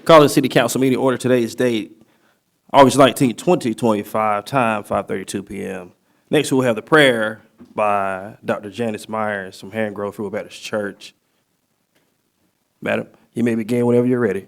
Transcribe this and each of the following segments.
Call the city council meeting order. Today's date, August 19, 2025, time 5:32 p.m. Next, we'll have the prayer by Dr. Janice Meyers from Heron Grove Free Baptist Church. Madam, you may begin whenever you're ready.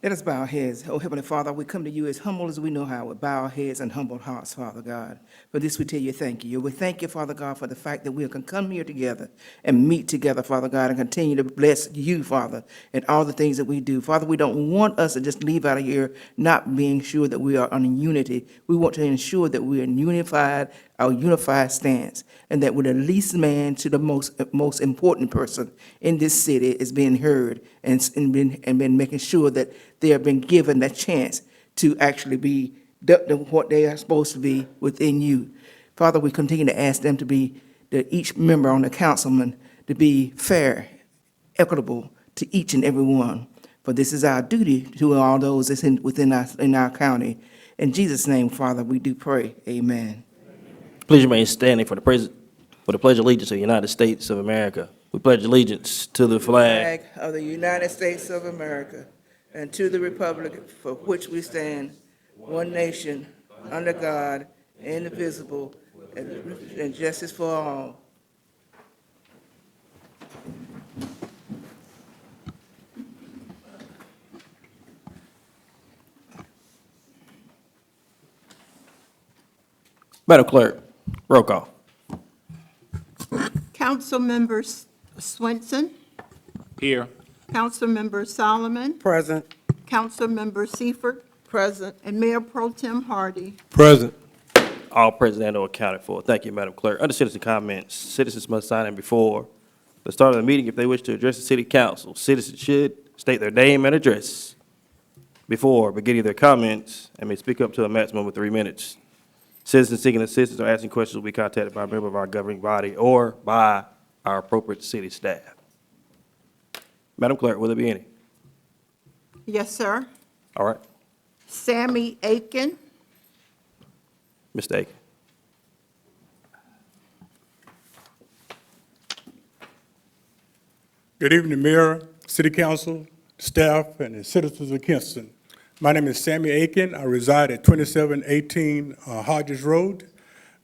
Let us bow our heads. Oh, Heavenly Father, we come to you as humble as we know how, with bow our heads and humble hearts, Father God. For this we tell you thank you. We thank you, Father God, for the fact that we can come here together and meet together, Father God, and continue to bless you, Father, in all the things that we do. Father, we don't want us to just leave out of here not being sure that we are in unity. We want to ensure that we are unified, our unified stance, and that with the least man to the most important person in this city is being heard and been making sure that they have been given that chance to actually be what they are supposed to be within you. Father, we continue to ask them to be, each member on the councilman, to be fair, equitable to each and every one. For this is our duty to all those that's within our county. In Jesus' name, Father, we do pray. Amen. Please remain standing for the pledge of allegiance to the United States of America. We pledge allegiance to the flag Of the United States of America and to the republic for which we stand, one nation, under God, indivisible, and justice for all. Madam Clerk, roll call. Councilmember Swenson, Here. Councilmember Solomon, Present. Councilmember Seifert, Present. and Mayor Pro Tem Hardy. Present. All present and or accounted for. Thank you, Madam Clerk. Under citizen comments, citizens must sign in before the start of the meeting if they wish to address the city council. Citizens should state their name and address before beginning their comments and may speak up to a maximum of 3 minutes. Citizens seeking assistance or asking questions will be contacted by a member of our governing body or by our appropriate city staff. Madam Clerk, will there be any? Yes, sir. All right, Sammy Aiken, Mr. Aiken. Good evening, Mayor, City Council, staff, and the citizens of Kinston. My name is Sammy Aiken. I reside at 2718 Hodges Road.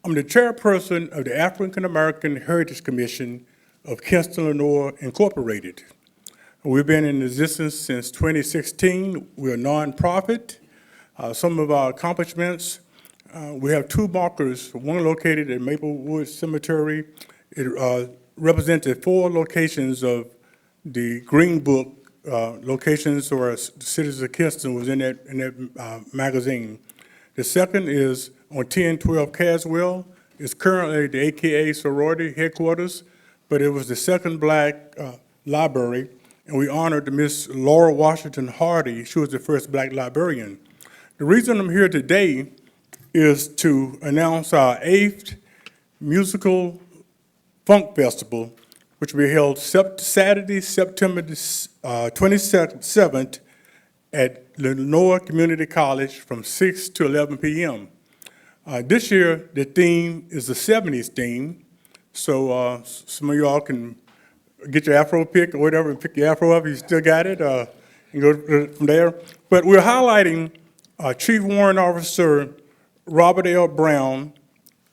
I'm the chairperson of the African American Heritage Commission of Kinston, Illinois, Incorporated. We've been in existence since 2016. We're a nonprofit. Some of our accomplishments, we have 2 markers, one located at Maplewood Cemetery. It represented 4 locations of the Green Book locations where Cities of Kinston was in that magazine. The second is on 1012 Caswell. It's currently the AKA sorority headquarters, but it was the second black library, and we honored Miss Laura Washington Hardy. She was the first black librarian. The reason I'm here today is to announce our 8th musical funk festival, which will be held Saturday, September 27th at Lenore Community College from 6 to 11 p.m. This year, the theme is the 70s theme, so some of y'all can get your afro pick or whatever and pick your afro up if you still got it, and go from there. But we're highlighting Chief Warrant Officer Robert L. Brown.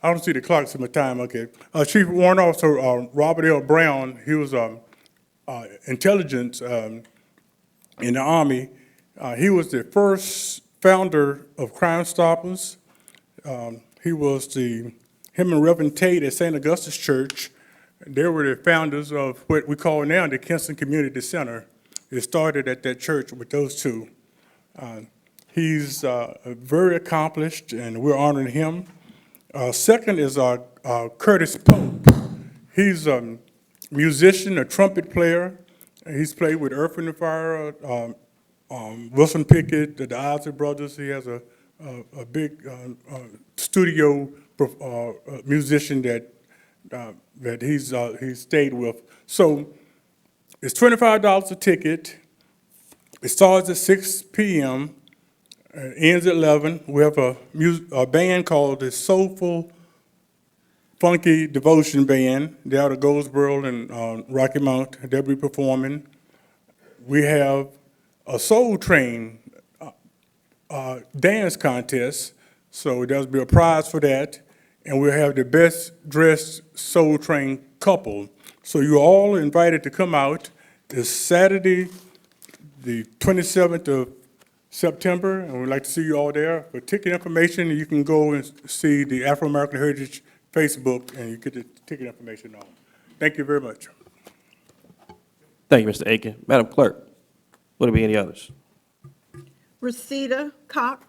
I don't see the clock in my time, okay. Chief Warrant Officer Robert L. Brown, he was intelligence in the Army. He was the first founder of Crime Stoppers. He was him and Reverend Tate at St. Augustus Church, they were the founders of what we call now the Kinston Community Center. It started at that church with those 2. He's very accomplished, and we're honoring him. Second is Curtis Pope. He's a musician, a trumpet player. He's played with Earth, Wind & Fire, Wilson Pickett, the Isley Brothers. He has a big studio musician that he's stayed with. So it's $25 a ticket. It starts at 6 p.m. Ends at 11. We have a band called the Soulful funky devotion band. They're out of Goldsboro and Rocky Mount. They'll be performing. We have a Soul Train dance contest, so there'll be a prize for that. And we'll have the best dressed Soul Train couple. So you're all invited to come out. It's Saturday, the 27th of September, and we'd like to see you all there. For ticket information, you can go and see the Afro-American Heritage Facebook, and you get the ticket information on. Thank you very much. Thank you, Mr. Aiken. Madam Clerk, will there be any others? Rosita Cox.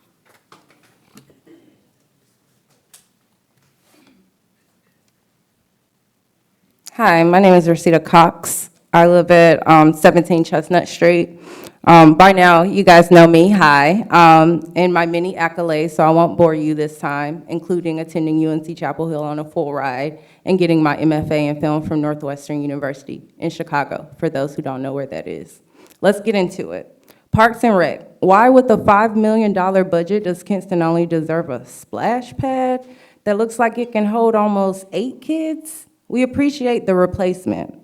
Hi, my name is Rosita Cox. I live at 17 Chestnut Street. By now, you guys know me, hi, and my many accolades, so I won't bore you this time, including attending UNC Chapel Hill on a full ride and getting my MFA in film from Northwestern University in Chicago, for those who don't know where that is. Let's get into it. Parks and Rec. Why with the $5 million budget does Kinston only deserve a splash pad that looks like it can hold almost 8 kids? We appreciate the replacement.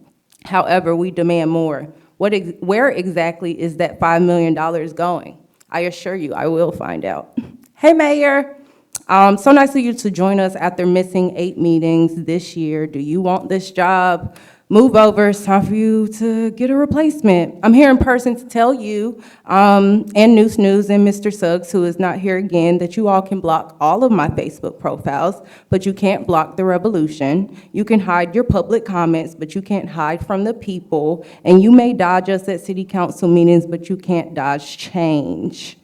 However, we demand more. Where exactly is that $5 million going? I assure you, I will find out. Hey, Mayor. So nice of you to join us after missing 8 meetings this year. Do you want this job? Move over, it's time for you to get a replacement. I'm here in person to tell you, and News and Mr. Suggs, who is not here again, that you all can block all of my Facebook profiles, but you can't block the revolution. You can hide your public comments, but you can't hide from the people. And you may dodge us at city council meetings, but you can't dodge change.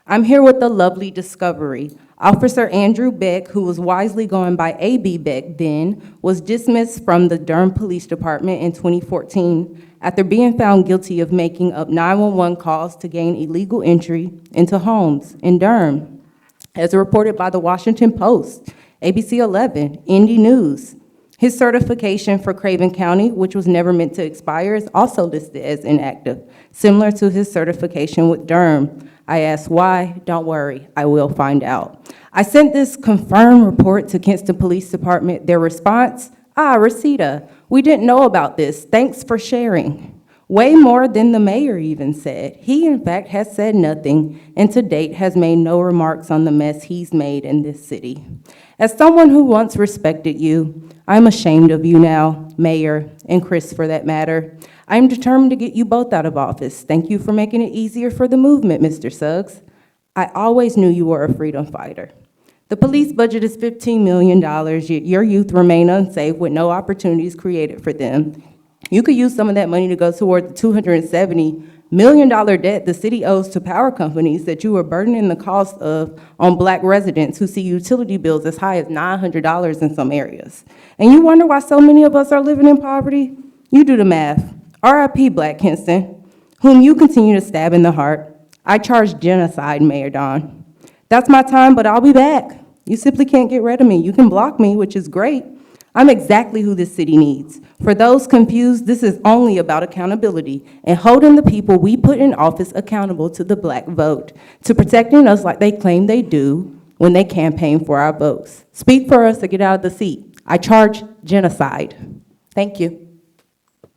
I'm here with the lovely discovery. Officer Andrew Beck, who was wisely going by A.B. Beck then, was dismissed from the Durham Police Department in 2014 after being found guilty of making up 911 calls to gain illegal entry into homes in Durham. As reported by the Washington Post, ABC 11, Indy News. His certification for Craven County, which was never meant to expire, is also listed as inactive, similar to his certification with Durham. I asked why, don't worry, I will find out. I sent this confirmed report to Kinston Police Department. Their response, Rosita, we didn't know about this, thanks for sharing. Way more than the mayor even said. He, in fact, has said nothing, and to date has made no remarks on the mess he's made in this city. As someone who once respected you, I'm ashamed of you now, Mayor, and Chris for that matter. I'm determined to get you both out of office. Thank you for making it easier for the movement, Mr. Suggs. I always knew you were a freedom fighter. The police budget is $15 million, yet your youth remain unsafe with no opportunities created for them. You could use some of that money to go toward the $270 million debt the city owes to power companies that you are burdening the cost of on Black residents who see utility bills as high as $900 in some areas. And you wonder why so many of us are living in poverty? You do the math. R.I.P. Black Kinston, whom you continue to stab in the heart. I charge genocide, Mayor Don. That's my time, but I'll be back. You simply can't get rid of me. You can block me, which is great. I'm exactly who this city needs. For those confused, this is only about accountability and holding the people we put in office accountable to the Black vote, to protecting us like they claim they do when they campaign for our votes. Speak for us or get out of the seat. I charge genocide. Thank you.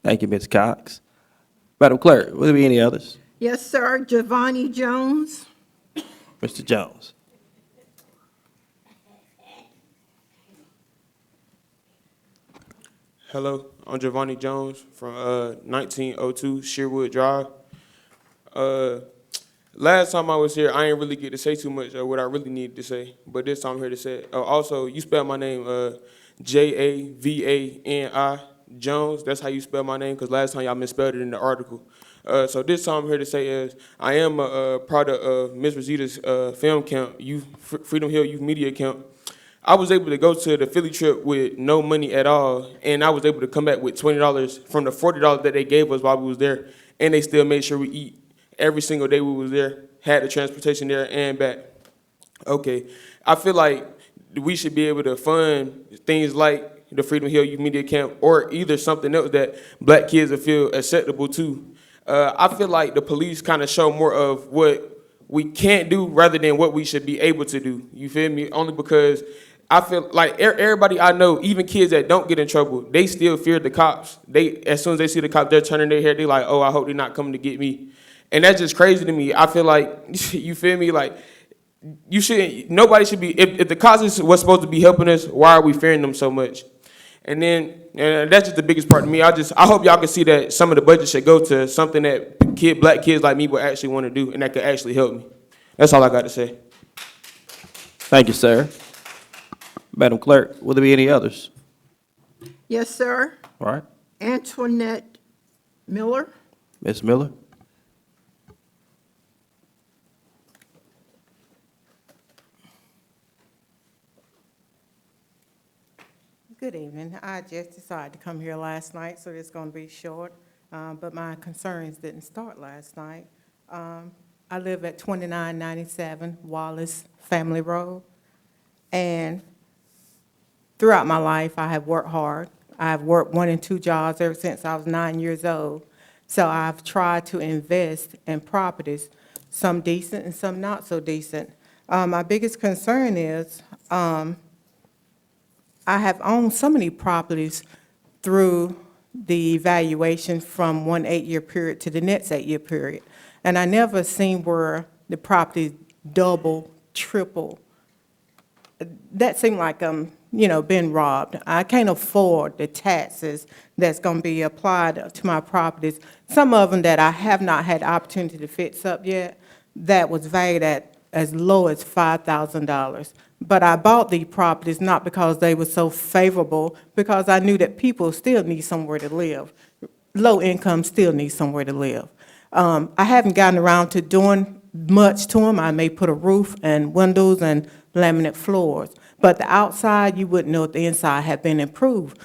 Thank you, Ms. Cox. Madam Clerk, will there be any others? Yes, sir. Giovanni Jones. Mr. Jones. Hello, I'm Giovanni Jones from 1902 Sherwood Drive. Last time I was here, I didn't really get to say too much of what I really needed to say, but this time I'm here to say it. Also, you spell my name Javani Jones. That's how you spell my name, because last time y'all misspelled it in the article. So this time I'm here to say is I am a product of Ms. Rosita's film camp, Freedom Hill Youth Media Camp. I was able to go to the Philly trip with no money at all, and I was able to come back with $20 from the $40 that they gave us while we was there, and they still made sure we eat every single day we was there, had the transportation there and back. Okay, I feel like we should be able to fund things like the Freedom Hill Youth Media Camp or either something else that Black kids will feel acceptable to. I feel like the police kind of show more of what we can't do rather than what we should be able to do. You feel me? Only because I feel like everybody I know, even kids that don't get in trouble, they still fear the cops. As soon as they see the cops, they're turning their head. They like, oh, I hope they're not coming to get me. And that's just crazy to me. I feel like, you feel me? Like, nobody should be, if the cops is what's supposed to be helping us, why are we fearing them so much? And then, and that's just the biggest part to me. I hope y'all can see that some of the budget should go to something that black kids like me would actually want to do and that could actually help me. That's all I got to say. Thank you, sir. Madam Clerk, will there be any others? Yes, sir. All right. Antoinette Miller. Ms. Miller? Good evening. I just decided to come here last night, so it's going to be short, but my concerns didn't start last night. I live at 2997 Wallace Family Road, and throughout my life, I have worked hard. I've worked 1 and 2 jobs ever since I was 9 years old, so I've tried to invest in properties, some decent and some not so decent. My biggest concern is I have owned so many properties through the evaluation from one 8-year period to the next 8-year period. And I never seen where the property double, triple. That seemed like been robbed. I can't afford the taxes that's going to be applied to my properties. Some of them that I have not had the opportunity to fix up yet, that was valued at as low as $5,000. But I bought these properties not because they were so favorable, because I knew that people still need somewhere to live. Low income still need somewhere to live. I haven't gotten around to doing much to them. I may put a roof and windows and laminate floors. But the outside, you wouldn't know if the inside had been improved.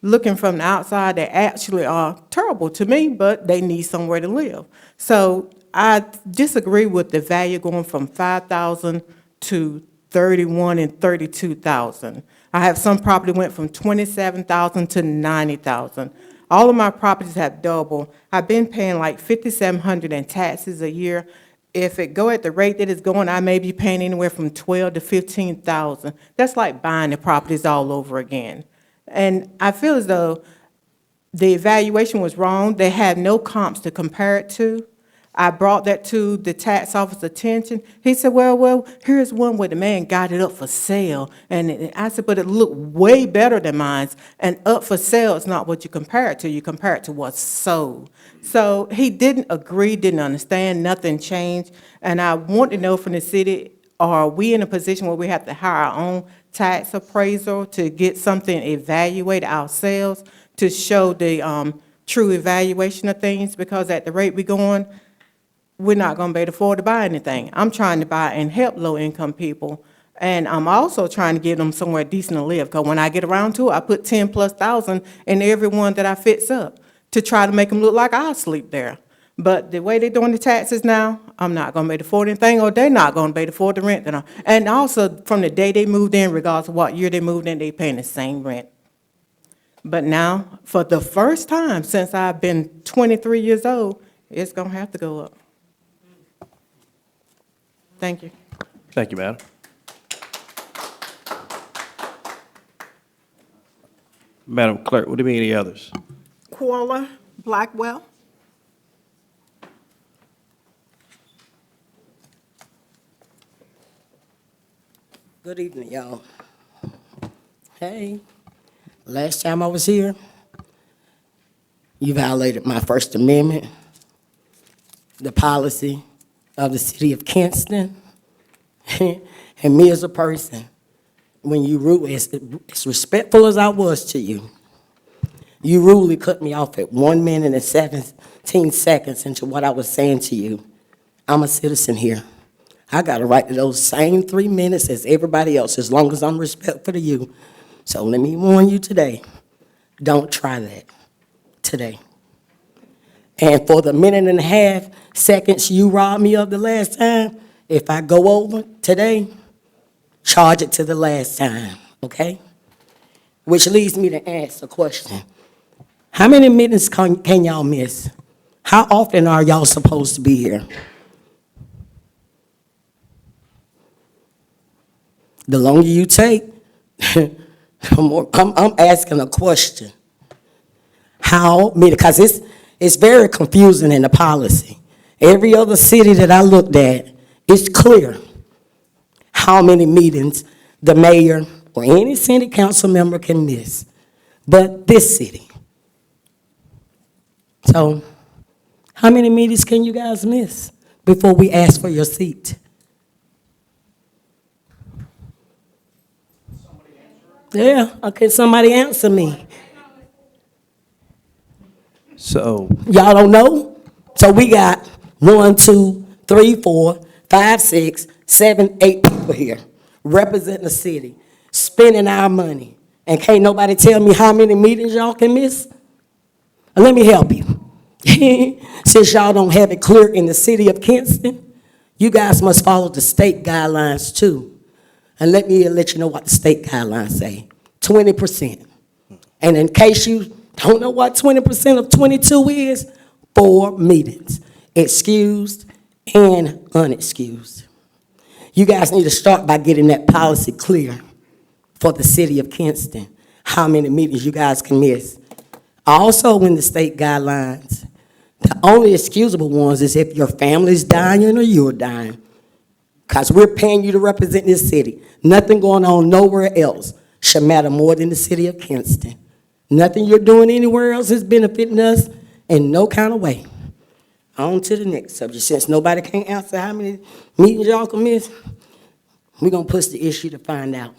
Looking from the outside, they actually are terrible to me, but they need somewhere to live. So I disagree with the value going from $5,000 to $31,000 and $32,000. I have some property went from $27,000 to $90,000. All of my properties have doubled. I've been paying like $5,700 in taxes a year. If it go at the rate that it's going, I may be paying anywhere from $12,000 to $15,000. That's like buying the properties all over again. And I feel as though the evaluation was wrong. They had no comps to compare it to. I brought that to the tax office's attention. He said, well, here's one where the man got it up for sale. And I said, but it looked way better than mine. And up for sale is not what you compare it to. You compare it to what's sold. So he didn't agree, didn't understand, nothing changed. And I want to know from the city, are we in a position where we have to hire our own tax appraiser to get something evaluated ourselves to show the true evaluation of things? Because at the rate we're going, we're not going to be able to afford to buy anything. I'm trying to buy and help low-income people, and I'm also trying to give them somewhere decent to live, because when I get around to it, I put 10,000+ in every one that I fix up to try to make them look like I'll sleep there. But the way they're doing the taxes now, I'm not going to be able to afford anything, or they're not going to be able to afford the rent. And also, from the day they moved in, regardless of what year they moved in, they're paying the same rent. But now, for the first time since I've been 23 years old, it's going to have to go up. Thank you. Thank you, madam. Madam Clerk, will there be any others? Quarla Blackwell. Good evening, y'all. Hey, last time I was here, you violated my First Amendment, the policy of the city of Kinston, and me as a person. When you rudely, as respectful as I was to you, you rudely cut me off at 1 minute and 17 seconds into what I was saying to you. I'm a citizen here. I got a right to those same 3 minutes as everybody else, as long as I'm respectful to you. So let me warn you today, don't try that today. And for the minute and a half seconds you robbed me of the last time, if I go over today, charge it to the last time, okay? Which leads me to ask a question. How many minutes can y'all miss? How often are y'all supposed to be here? The longer you take, I'm asking a question. How many, because it's very confusing in the policy. Every other city that I looked at, it's clear how many meetings the mayor or any city council member can miss, but this city. So, how many meetings can you guys miss before we ask for your seat? Yeah, okay, somebody answer me. So, Y'all don't know? So we got 1, 2, 3, 4, 5, 6, 7, 8 people here representing the city, spending our money. And can't nobody tell me how many meetings y'all can miss? Let me help you. Since y'all don't have it clear in the city of Kinston, you guys must follow the state guidelines too. And let me let you know what the state guidelines say. 20%. And in case you don't know what 20% of 22 is, 4 meetings, excused and unexcused. You guys need to start by getting that policy clear for the city of Kinston, how many meetings you guys can miss. Also in the state guidelines, the only excusable ones is if your family's dying or you're dying, because we're paying you to represent this city. Nothing going on nowhere else should matter more than the city of Kinston. Nothing you're doing anywhere else is benefiting us in no kind of way. On to the next subject. Since nobody can answer how many meetings y'all can miss, we're going to push the issue to find out.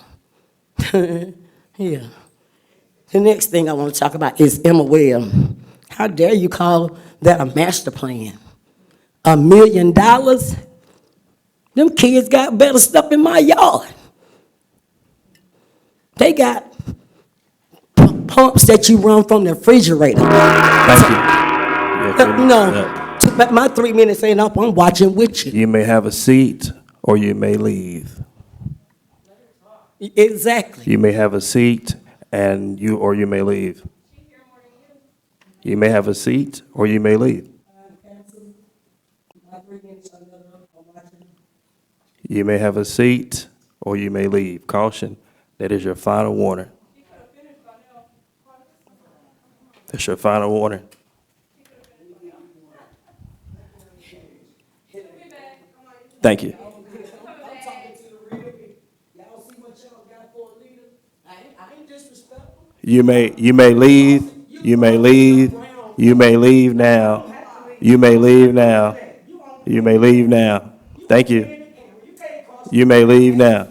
Yeah. The next thing I want to talk about is Emma Well. How dare you call that a master plan? $1 million? Them kids got better stuff in my yard. They got pumps that you run from the refrigerator. thank you. Yeah, No, my 3 minutes ain't up. I'm watching with you. You may have a seat or you may leave. Exactly. You may have a seat and you may leave. You may have a seat or you may leave. You may have a seat or you may leave. Caution, that is your final warning. That's your final warning. Thank you. You may leave. You may leave. You may leave now. You may leave now. You may leave now. Thank you. You may leave now.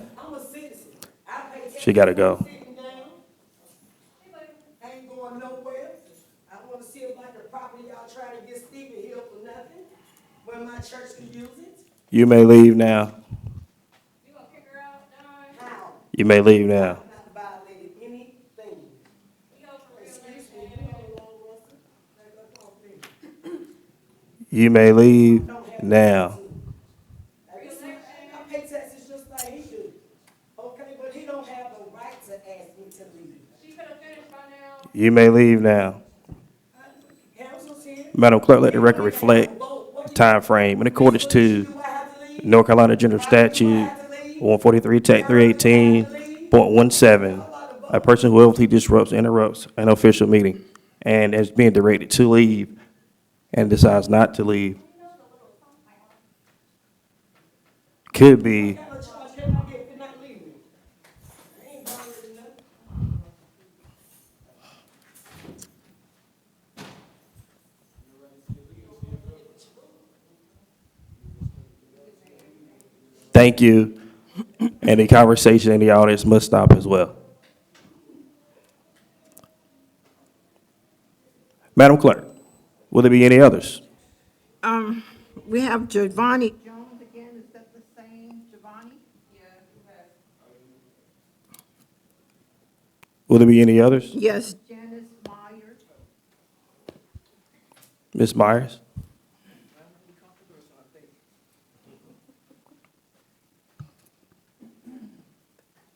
She got to go. Ain't going nowhere. I want to see if like the property y'all trying to get Steele here for nothing, when my church can use it. You may leave now. You gonna kick her out, Don? How? You may leave now. I'm not violating anything. Excuse me, You may leave now. I pay taxes just like he do. Okay, but he don't have the right to ask me to leave. She could have finished by now. You may leave now. Council's here. Madam Clerk, let the record reflect the time frame in accordance to North Carolina General Statute 143, Tech 318.17. A person who willfully disrupts, interrupts an official meeting and is being directed to leave and decides not to leave could be thank you, and the conversation in the audience must stop as well. Madam Clerk, will there be any others? We have Giovanni Jones again, is that the same Giovanni? Will there be any others? Yes, Janice Meyers. Ms. Meyers?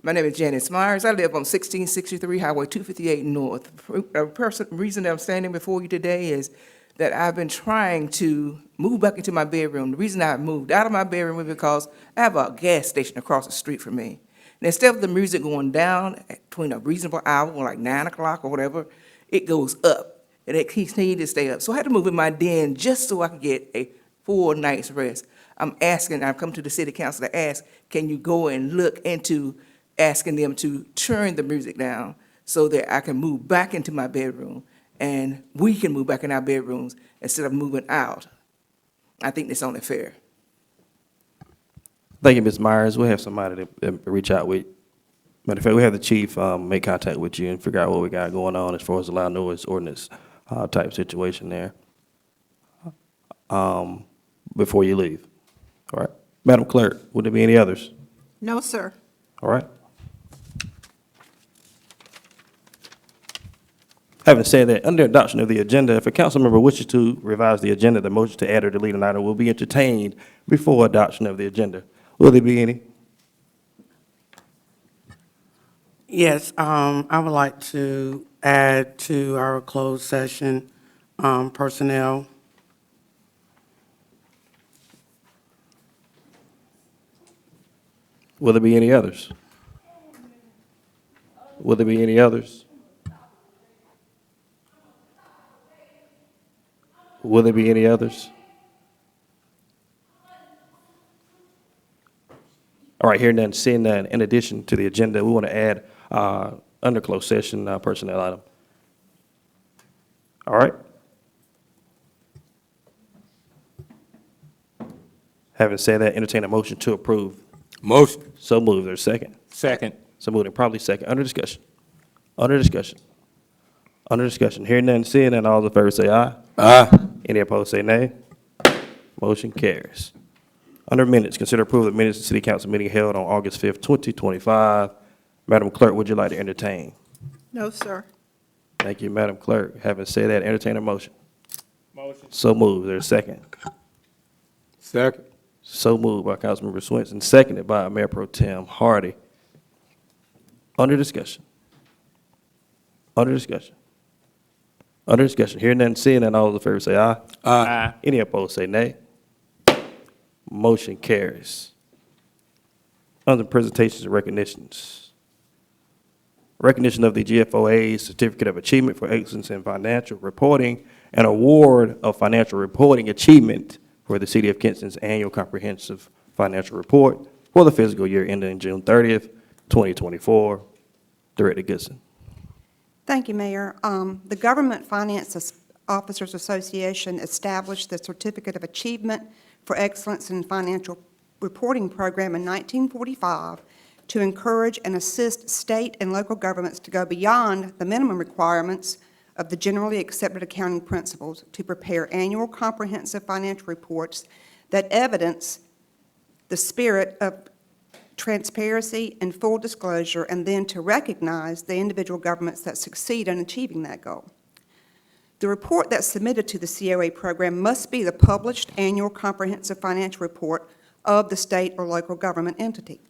My name is Janice Meyers. I live on 1663 Highway 258 North. Reason that I'm standing before you today is that I've been trying to move back into my bedroom. The reason I moved out of my bedroom is because I have a gas station across the street from me. And instead of the music going down between a reasonable hour, like 9 o'clock or whatever, it goes up, and it continues to stay up. So I had to move in my den just so I could get a full night's rest. I've come to the city council to ask, can you go and look into asking them to turn the music down so that I can move back into my bedroom and we can move back in our bedrooms instead of moving out. I think that's only fair. Thank you, Ms. Meyers. We'll have somebody to reach out with. Matter of fact, we have the chief make contact with you and figure out what we got going on as far as the loud noise ordinance type situation there before you leave. All right. Madam Clerk, would there be any others? No, sir. All right. Having said that, under adoption of the agenda, if a council member wishes to revise the agenda, the motion to add or delete an item will be entertained before adoption of the agenda. Will there be any? Yes, I would like to add to our closed session personnel. Will there be any others? Will there be any others? Will there be any others? All right, hearing none, seeing none, in addition to the agenda, we want to add under closed session personnel item. All right. Having said that, entertain a motion to approve. Motion. So moved. There's a second. Second. So moved and probably second. Under discussion. Under discussion. Under discussion. Hearing none, seeing none, all in favor say aye. Aye. Any opposed say nay. Motion carries. Under minutes, consider approval of minutes of City Council meeting held on August 5th, 2025. Madam Clerk, would you like to entertain? No, sir. Thank you, Madam Clerk. Having said that, entertain a motion. Motion. So moved. There's a second. Second. So moved by Councilmember Swenson, seconded by Mayor Pro Tem Hardy. Under discussion. Under discussion. Under discussion. Hearing none, seeing none, all those in favor say aye. Aye. Any opposed say nay. Motion carries. Under presentations and recognitions. Recognition of the GFOA Certificate of Achievement for Excellence in Financial Reporting and award of financial reporting achievement for the City of Kinston's annual comprehensive financial report for the fiscal year ending June 30th, 2024. Director Goodson. Thank you, Mayor. The Government Finance Officers Association established the Certificate of Achievement for Excellence in Financial Reporting Program in 1945 to encourage and assist state and local governments to go beyond the minimum requirements of the generally accepted accounting principles to prepare annual comprehensive financial reports that evidence the spirit of transparency and full disclosure, and then to recognize the individual governments that succeed in achieving that goal. The report that's submitted to the COA program must be the published annual comprehensive financial report of the state or local government entity.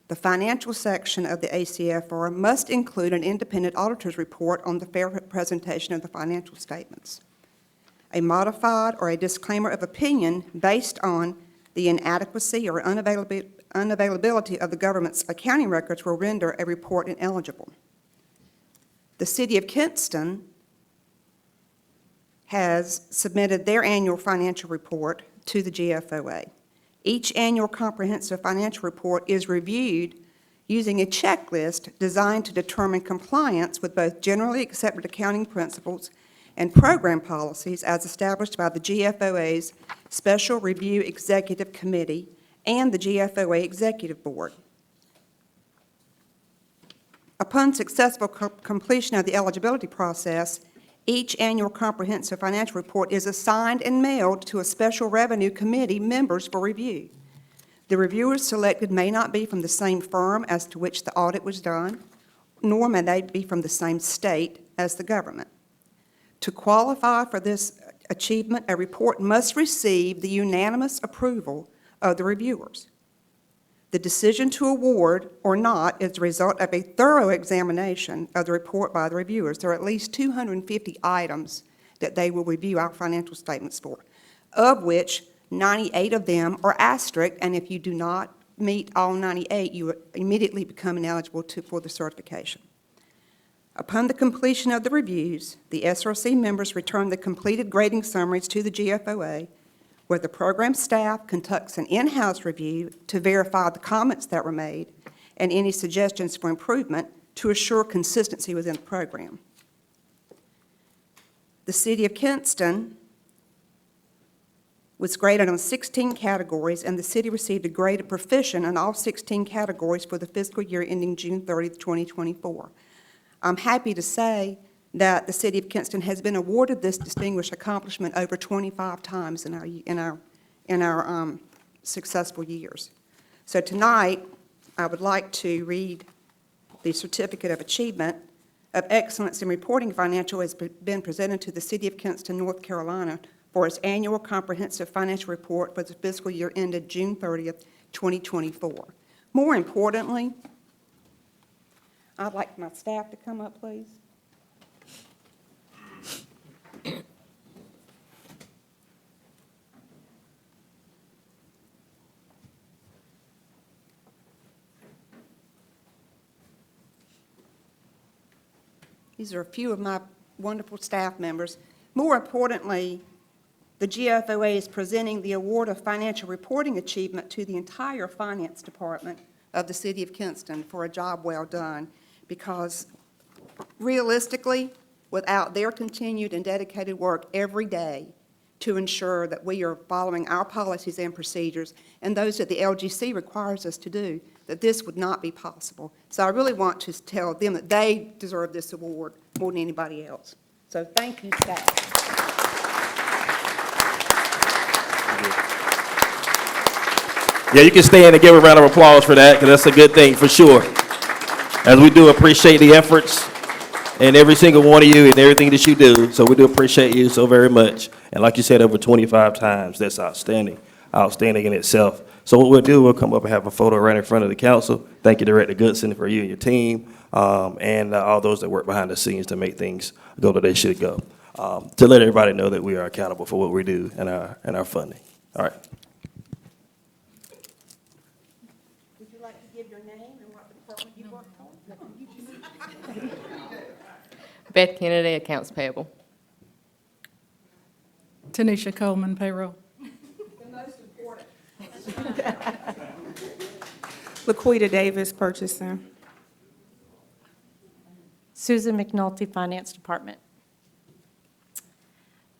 The financial section of the ACFR must include an independent auditor's report on the fair presentation of the financial statements. A modified or a disclaimer of opinion based on the inadequacy or unavailability of the government's accounting records will render a report ineligible. The City of Kinston has submitted their annual financial report to the GFOA. Each annual comprehensive financial report is reviewed using a checklist designed to determine compliance with both generally accepted accounting principles and program policies as established by the GFOA's Special Review Executive Committee and the GFOA Executive Board. Upon successful completion of the eligibility process, each annual comprehensive financial report is assigned and mailed to a Special Revenue Committee members for review. The reviewers selected may not be from the same firm as to which the audit was done, nor may they be from the same state as the government. To qualify for this achievement, a report must receive the unanimous approval of the reviewers. The decision to award or not is the result of a thorough examination of the report by the reviewers. There are at least 250 items that they will review our financial statements for, of which 98 of them are asterisk, and if you do not meet all 98, you immediately become ineligible for the certification. Upon the completion of the reviews, the SRC members return the completed grading summaries to the GFOA, where the program staff conducts an in-house review to verify the comments that were made and any suggestions for improvement to assure consistency within the program. The City of Kinston was graded on 16 categories, and the city received a grade of proficient in all 16 categories for the fiscal year ending June 30th, 2024. I'm happy to say that the City of Kinston has been awarded this distinguished accomplishment over 25 times in our successful years. So tonight, I would like to read the Certificate of Achievement of Excellence in Reporting Financial has been presented to the City of Kinston, North Carolina, for its annual comprehensive financial report for the fiscal year ended June 30th, 2024. More importantly, I'd like my staff to come up, please. These are a few of my wonderful staff members. More importantly, the GFOA is presenting the Award of Financial Reporting Achievement to the entire Finance Department of the City of Kinston for a job well done, because realistically, without their continued and dedicated work every day to ensure that we are following our policies and procedures and those that the LGC requires us to do, that this would not be possible. So I really want to tell them that they deserve this award more than anybody else. So thank you, staff. Yeah, you can stand and give a round of applause for that, because that's a good thing for sure. As we do appreciate the efforts and every single one of you and everything that you do, so we do appreciate you so very much. And like you said, over 25 times, that's outstanding in itself. So what we'll do, we'll come up and have a photo right in front of the council. Thank you, Director Goodson, for you and your team, and all those that work behind the scenes to make things go that they should go. To let everybody know that we are accountable for what we do and our funding. All right. Would you like to give your name and what department you work for? Beth Kennedy, Accounts Payable. Tanisha Coleman, payroll. The most important. Laquita Davis, Purchasing. Susan McNulty, Finance Department.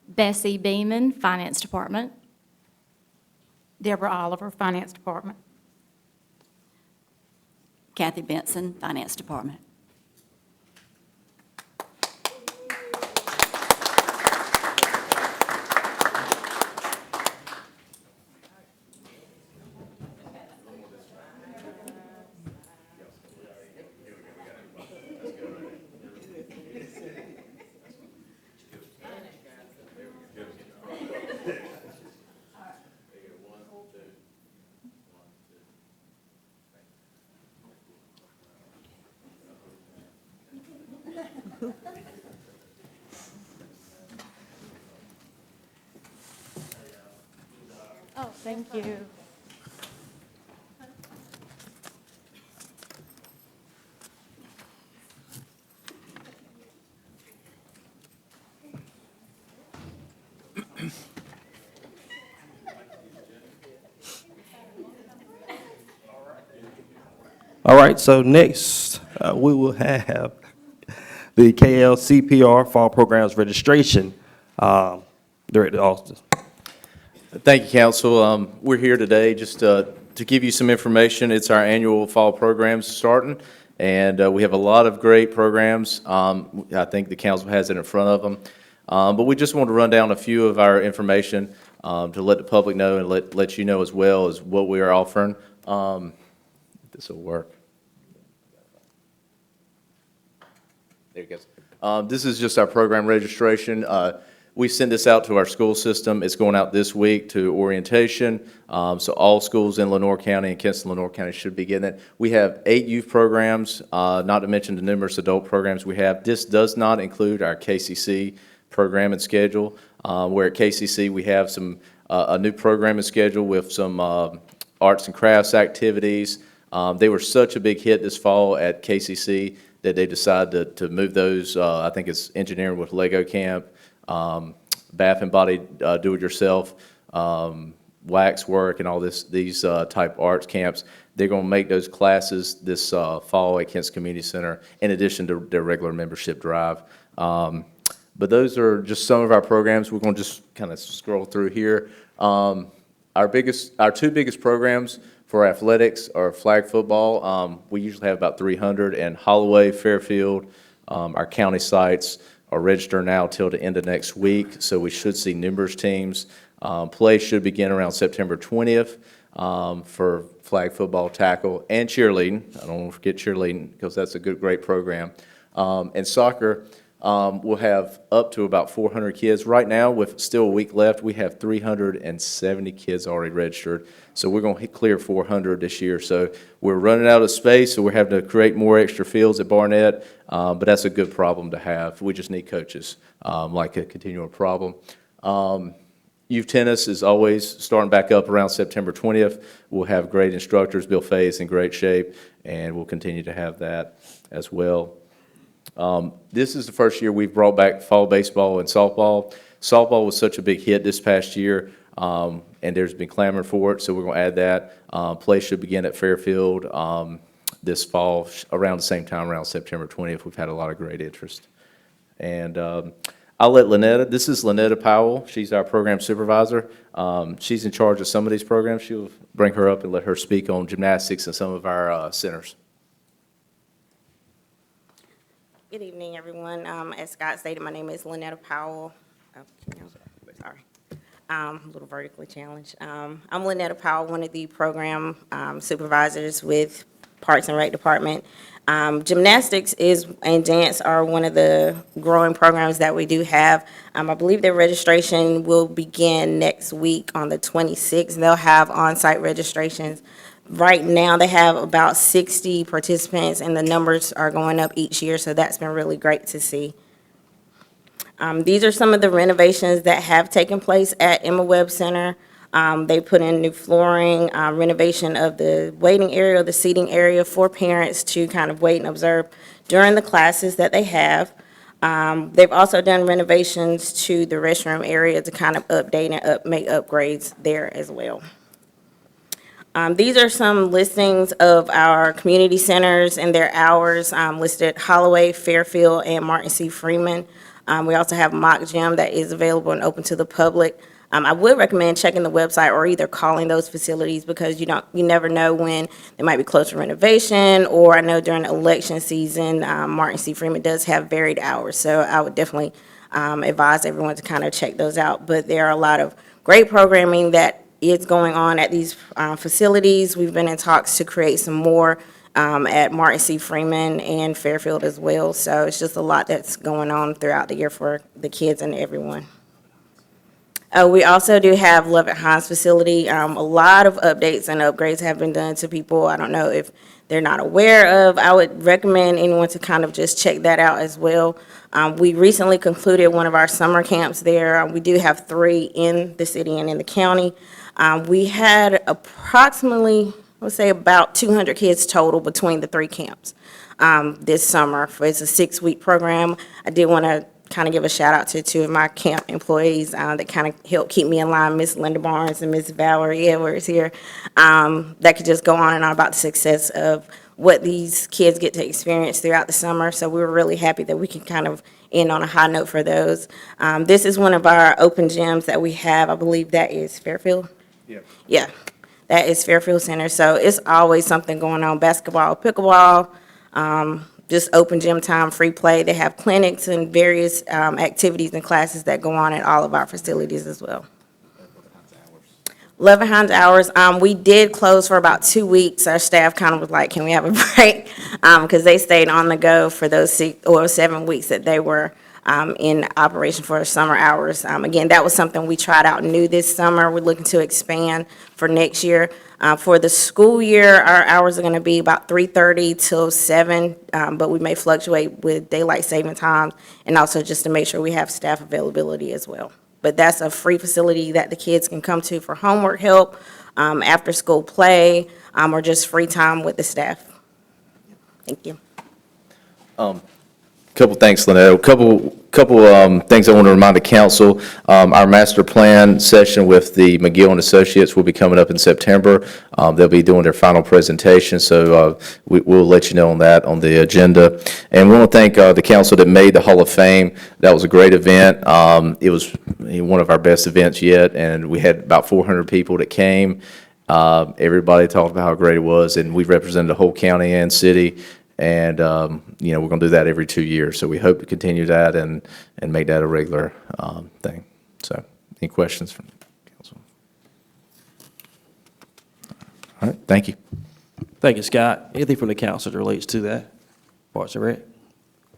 Bessie Beeman, Finance Department. Deborah Oliver, Finance Department. Kathy Benson, Finance Department. Oh, thank you. All right, so next, we will have the KLCPR Fall Programs Registration, Director Alston. Thank you, Council. We're here today just to give you some information. It's our annual fall programs starting, and we have a lot of great programs. I think the Council has it in front of them. But we just want to run down a few of our information to let the public know and let you know as well as what we are offering. This will work. There it goes. This is just our program registration. We send this out to our school system. It's going out this week to orientation. So all schools in Lenoir County and Kinston, Lenoir County should be getting it. We have 8 youth programs, not to mention the numerous adult programs we have. This does not include our KCC program and schedule, where at KCC we have some a new programming schedule with some arts and crafts activities. They were such a big hit this fall at KCC that they decided to move those. I think it's engineering with Lego camp, bath and body do-it-yourself, wax work, and all these type arts camps. They're going to make those classes this fall at Kinston Community Center, in addition to their regular membership drive. But those are just some of our programs. We're going to just kind of scroll through here. Our two biggest programs for athletics are flag football. We usually have about 300, and Holloway, Fairfield, our county sites are registered now till the end of next week, so we should see numbers teams. Play should begin around September 20th for flag football, tackle, and cheerleading. I don't want to forget cheerleading because that's a great program. And soccer, we'll have up to about 400 kids. Right now, with still a week left, we have 370 kids already registered. So we're going to clear 400 this year. So we're running out of space, so we're having to create more extra fields at Barnett. But that's a good problem to have. We just need coaches, like a continual problem. Youth tennis is always starting back up around September 20th. We'll have great instructors. Bill Fay is in great shape, and we'll continue to have that as well. This is the first year we've brought back fall baseball and softball. Softball was such a big hit this past year, and there's been clamor for it, so we're going to add that. Play should begin at Fairfield this fall, around the same time, around September 20th. We've had a lot of great interest. And I'll let Lynetta, this is Lynetta Powell. She's our program supervisor. She's in charge of some of these programs. She'll bring her up and let her speak on gymnastics and some of our centers. Good evening, everyone. As Scott stated, my name is Lynetta Powell. Sorry. I'm a little vertically challenged. I'm Lynetta Powell, one of the program supervisors with Parks and Rec Department. Gymnastics and dance are one of the growing programs that we do have. I believe their registration will begin next week on the 26th. They'll have on-site registrations. Right now, they have about 60 participants, and the numbers are going up each year, so that's been really great to see. These are some of the renovations that have taken place at Emma Webb Center. They put in new flooring, renovation of the waiting area, the seating area for parents to kind of wait and observe during the classes that they have. They've also done renovations to the restroom area to kind of update and make upgrades there as well. These are some listings of our community centers and their hours listed: Holloway, Fairfield, and Martin C. Freeman. We also have a mock gym that is available and open to the public. I would recommend checking the website or either calling those facilities, because you never know when they might be closed for renovation, or I know during election season, Martin C. Freeman does have varied hours, so I would definitely advise everyone to kind of check those out. But there are a lot of great programming that is going on at these facilities. We've been in talks to create some more at Martin C. Freeman and Fairfield as well, so it's just a lot that's going on throughout the year for the kids and everyone. We also do have Love at Hines facility. A lot of updates and upgrades have been done to people. I don't know if they're not aware of. I would recommend anyone to kind of just check that out as well. We recently concluded one of our summer camps there. We do have 3 in the city and in the county. We had approximately, let's say, about 200 kids total between the 3 camps this summer. It's a 6-week program. I did want to kind of give a shout out to 2 of my camp employees that kind of helped keep me in line, Miss Linda Barnes and Miss Valerie Edwards here, that could just go on and on about the success of what these kids get to experience throughout the summer. So we were really happy that we can kind of end on a high note for those. This is one of our open gyms that we have. I believe that is Fairfield. Yeah, that is Fairfield Center. So it's always something going on: basketball, pickleball, just open gym time, free play. They have clinics and various activities and classes that go on at all of our facilities as well. Love at Hines hours, we did close for about 2 weeks. Our staff kind of was like, can we have a break? Because they stayed on the go for those 6 or 7 weeks that they were in operation for summer hours. Again, that was something we tried out new this summer. We're looking to expand for next year. For the school year, our hours are going to be about 3:30 till 7, but we may fluctuate with daylight saving time, and also just to make sure we have staff availability as well. But that's a free facility that the kids can come to for homework help, after-school play, or just free time with the staff. Thank you. Couple things, Lynette. Couple things I want to remind the council. Our master plan session with the McGill and Associates will be coming up in September. They'll be doing their final presentation, so we'll let you know on that on the agenda. And we want to thank the council that made the Hall of Fame. That was a great event. It was one of our best events yet, and we had about 400 people that came. Everybody talked about how great it was, and we represented the whole county and city. And, we're going to do that every 2 years. So we hope to continue that and make that a regular thing. So any questions from council? All right, thank you. Thank you, Scott. Anything from the council that relates to that? Parks and Rec?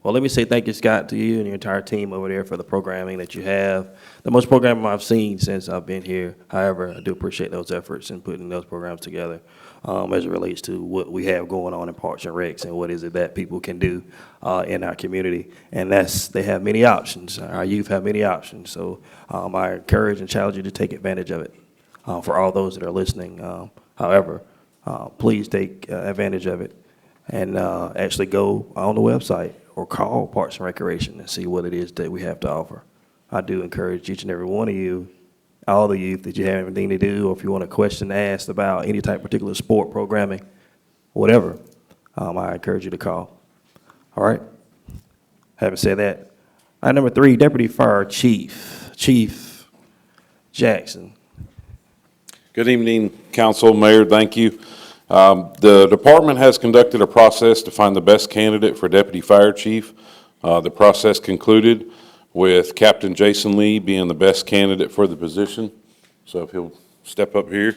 Well, let me say thank you, Scott, to you and your entire team over there for the programming that you have. The most programming I've seen since I've been here. However, I do appreciate those efforts in putting those programs together as it relates to what we have going on in Parks and Recs and what is it that people can do in our community. And they have many options. Our youth have many options. So I encourage and challenge you to take advantage of it for all those that are listening. However, please take advantage of it and actually go on the website or call Parks and Recreation and see what it is that we have to offer. I do encourage each and every one of you, all the youth, that you have anything to do, or if you want a question asked about any type of particular sport programming, whatever, I encourage you to call. All right? Having said that, item number 3, Deputy Fire Chief, Chief Jackson. Good evening, Council, Mayor, thank you. The department has conducted a process to find the best candidate for Deputy Fire Chief. The process concluded with Captain Jason Lee being the best candidate for the position. So if he'll step up here.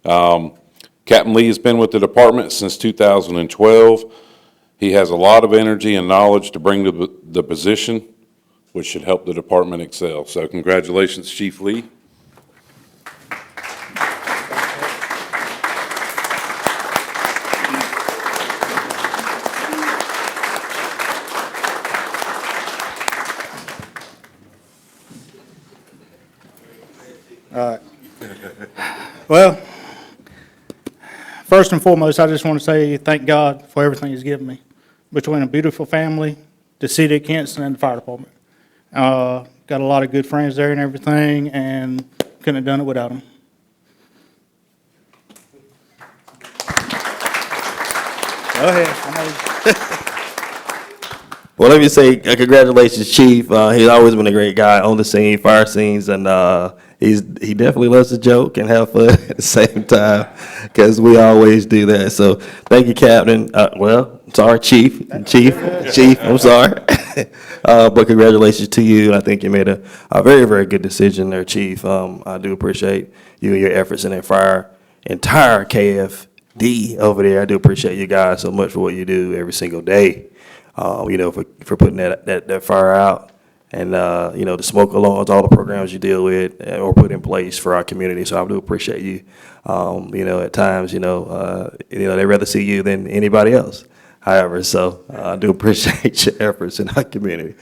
Captain Lee has been with the department since 2012. He has a lot of energy and knowledge to bring to the position, which should help the department excel. So congratulations, Chief Lee. Well, first and foremost, I just want to say thank God for everything He's given me, between a beautiful family, the city of Kinston, and the fire department. Got a lot of good friends there and everything, and couldn't have done it without them. Go ahead. Well, let me say congratulations, Chief. He's always been a great guy on the scene, fire scenes, and he definitely loves to joke and have fun at the same time, because we always do that. So thank you, Captain. Chief. I'm sorry. But congratulations to you. I think you made a very, very good decision there, Chief. I do appreciate you and your efforts in that entire KFD over there. I do appreciate you guys so much for what you do every single day. For putting that fire out, and the smoke alarms, all the programs you deal with or put in place for our community. So I do appreciate you. At times, they'd rather see you than anybody else. However, so I do appreciate your efforts in our community.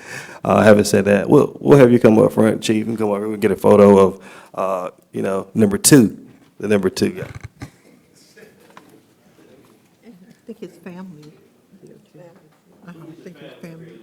Having said that, we'll have you come up front, Chief, and come over. We'll get a photo of number 2, the number 2 guy. I think his family. I think his family.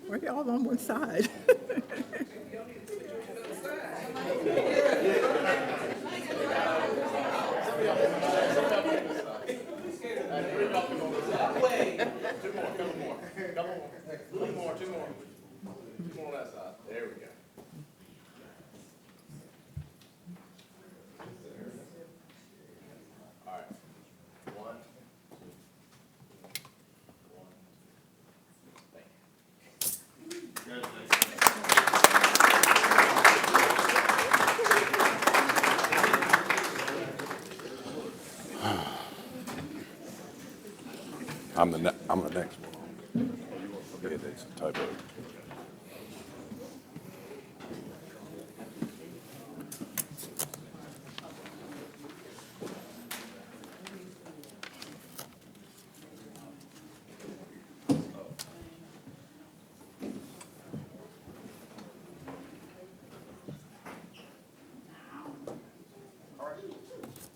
We're all on one side. I'm the next one. Yeah, that's a typo.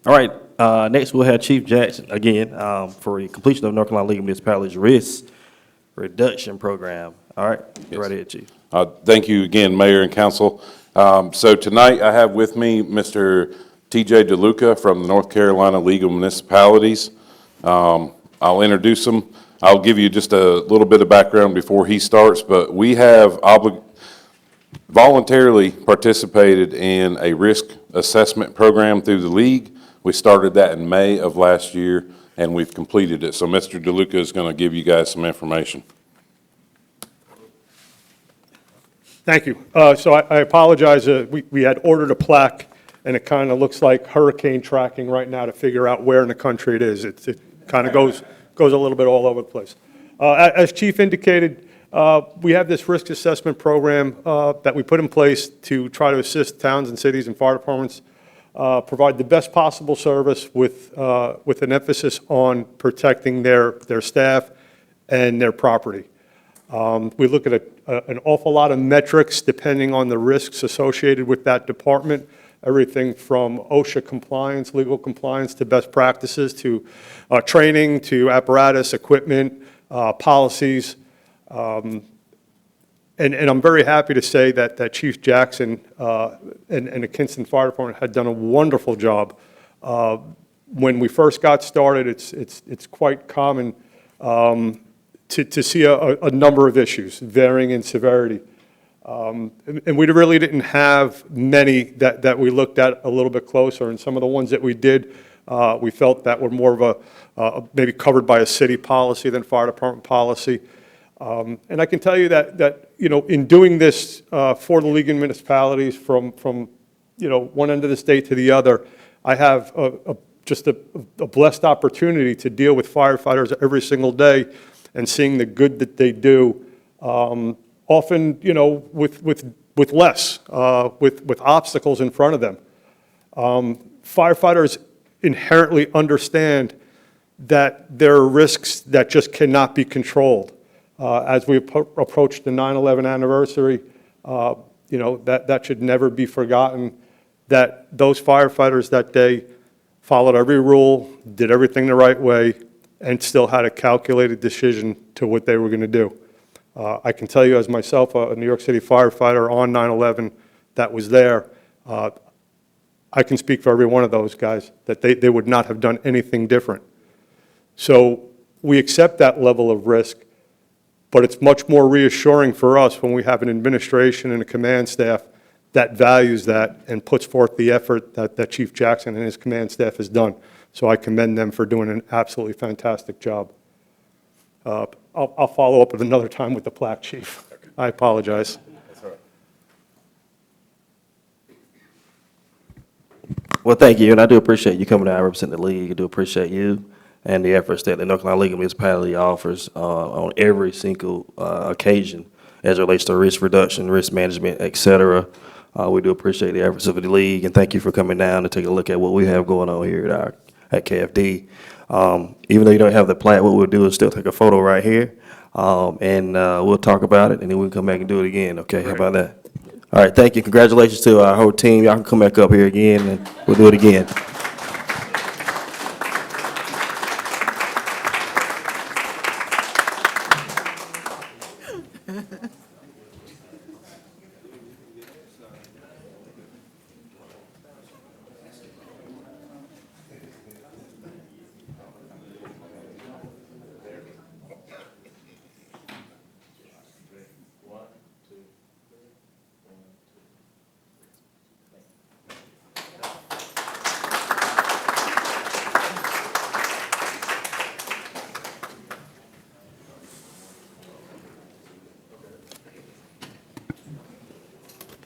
All right, next we'll have Chief Jackson again, for the completion of North Carolina League of Municipalities Risk Reduction Program. All right, you're right ahead, Chief. Thank you again, Mayor and Council. So tonight I have with me Mr. TJ DeLuca from the North Carolina League of Municipalities. I'll introduce him. I'll give you just a little bit of background before he starts, but we have voluntarily participated in a risk assessment program through the league. We started that in May of last year, and we've completed it. So Mr. DeLuca is going to give you guys some information. Thank you. So I apologize. We had ordered a plaque, and it kind of looks like hurricane tracking right now to figure out where in the country it is. It kind of goes a little bit all over the place. As Chief indicated, we have this risk assessment program that we put in place to try to assist towns and cities and fire departments provide the best possible service with an emphasis on protecting their staff and their property. We look at an awful lot of metrics depending on the risks associated with that department, everything from OSHA compliance, legal compliance, to best practices, to training, to apparatus, equipment, policies. And I'm very happy to say that Chief Jackson and the Kinston Fire Department had done a wonderful job. When we first got started, it's quite common to see a number of issues varying in severity. And we really didn't have many that we looked at a little bit closer, and some of the ones that we did, we felt that were more of a maybe covered by a city policy than fire department policy. And I can tell you that in doing this for the League of Municipalities from one end of the state to the other, I have just a blessed opportunity to deal with firefighters every single day and seeing the good that they do, often with less, with obstacles in front of them. Firefighters inherently understand that there are risks that just cannot be controlled. As we approach the 9/11 anniversary, that should never be forgotten, that those firefighters that day followed every rule, did everything the right way, and still had a calculated decision to what they were going to do. I can tell you as myself, a New York City firefighter on 9/11 that was there, I can speak for every one of those guys, that they would not have done anything different. So we accept that level of risk, but it's much more reassuring for us when we have an administration and a command staff that values that and puts forth the effort that Chief Jackson and his command staff has done. So I commend them for doing an absolutely fantastic job. I'll follow up at another time with the plaque, Chief. I apologize. That's all right. Well, thank you, and I do appreciate you coming out and representing the league. I do appreciate you and the efforts that the North Carolina League of Municipalities offers on every single occasion as it relates to risk reduction, risk management, et cetera. We do appreciate the efforts of the league, and thank you for coming down to take a look at what we have going on here at KFD. Even though you don't have the plaque, what we'll do is still take a photo right here, and we'll talk about it, and then we'll come back and do it again, okay? How about that? All right, thank you. Congratulations to our whole team. Y'all can come back up here again, and we'll do it again.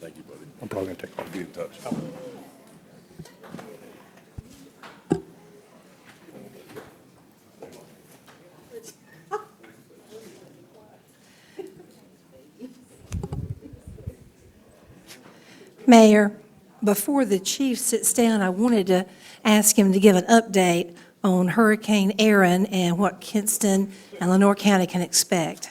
Thank you, buddy. I'm probably going to take off. Be in touch. Mayor, before the chief sits down, I wanted to ask him to give an update on Hurricane Aaron and what Kinston and Lenore County can expect.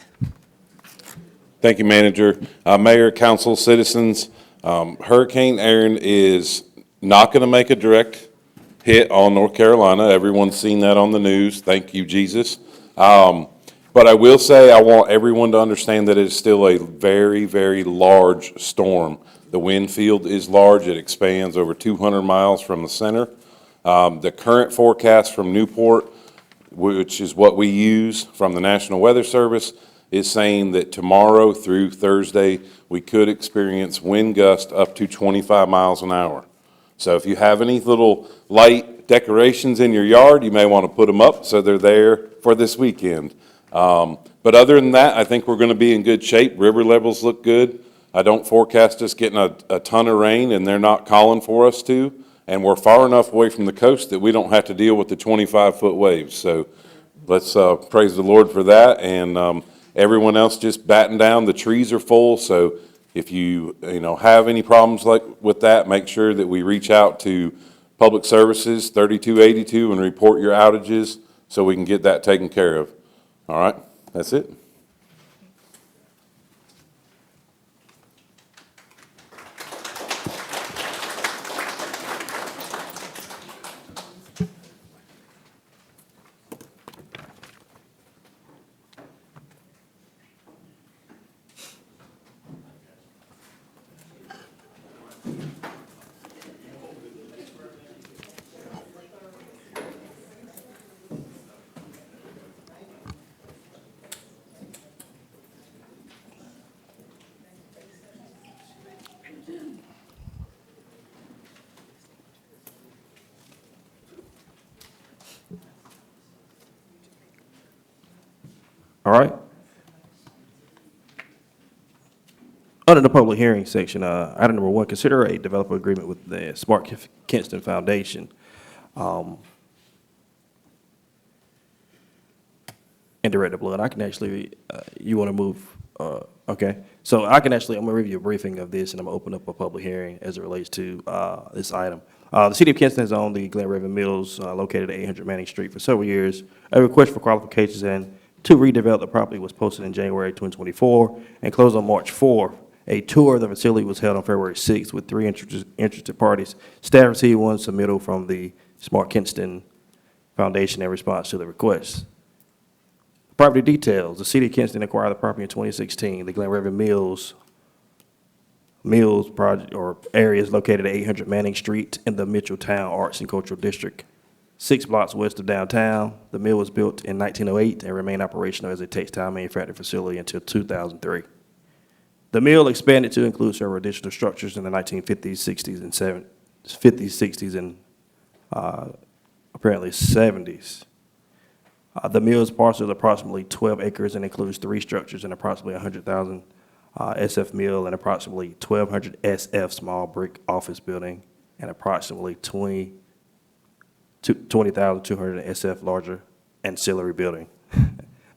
Thank you, Manager. Mayor, council, citizens, Hurricane Aaron is not going to make a direct hit on North Carolina. Everyone's seen that on the news. Thank you, Jesus. But I will say I want everyone to understand that it is still a very, very large storm. The wind field is large. It expands over 200 miles from the center. The current forecast from Newport, which is what we use from the National Weather Service, is saying that tomorrow through Thursday, we could experience wind gusts up to 25 miles an hour. So if you have any little light decorations in your yard, you may want to put them up so they're there for this weekend. But other than that, I think we're going to be in good shape. River levels look good. I don't forecast us getting a ton of rain, and they're not calling for us to. And we're far enough away from the coast that we don't have to deal with the 25-foot waves. So let's praise the Lord for that. And everyone else just batten down. The trees are full, so if you have any problems like with that, make sure that we reach out to Public Services 3282 and report your outages so we can get that taken care of. All right, that's it. All right. Under the public hearing section, item number 1, consider a developer agreement with the Smart Kinston Foundation. And Director Blount, I can actually, you want to move, okay. So I can actually, I'm going to review a briefing of this, and I'm going to open up a public hearing as it relates to this item. The City of Kinston has owned the Glen Raven Mills located at 800 Manning Street for several years. A request for qualifications and to redevelop the property was posted in January 2024 and closed on March 4th. A tour of the facility was held on February 6th with 3 interested parties. Staff received one submittal from the Smart Kinston Foundation in response to the request. Property details. The City of Kinston acquired the property in 2016. The Glen Raven Mills project or area is located at 800 Manning Street in the Mitchelltown Arts and Cultural District, 6 blocks west of downtown. The mill was built in 1908 and remained operational as a textile manufacturing facility until 2003. The mill expanded to include several additional structures in the 1950s, 60s, and 60s, and apparently 70s. The mill's parcel is approximately 12 acres and includes 3 structures and approximately 100,000 SF mill and approximately 1,200 SF small brick office building and approximately 20,200 SF larger ancillary building.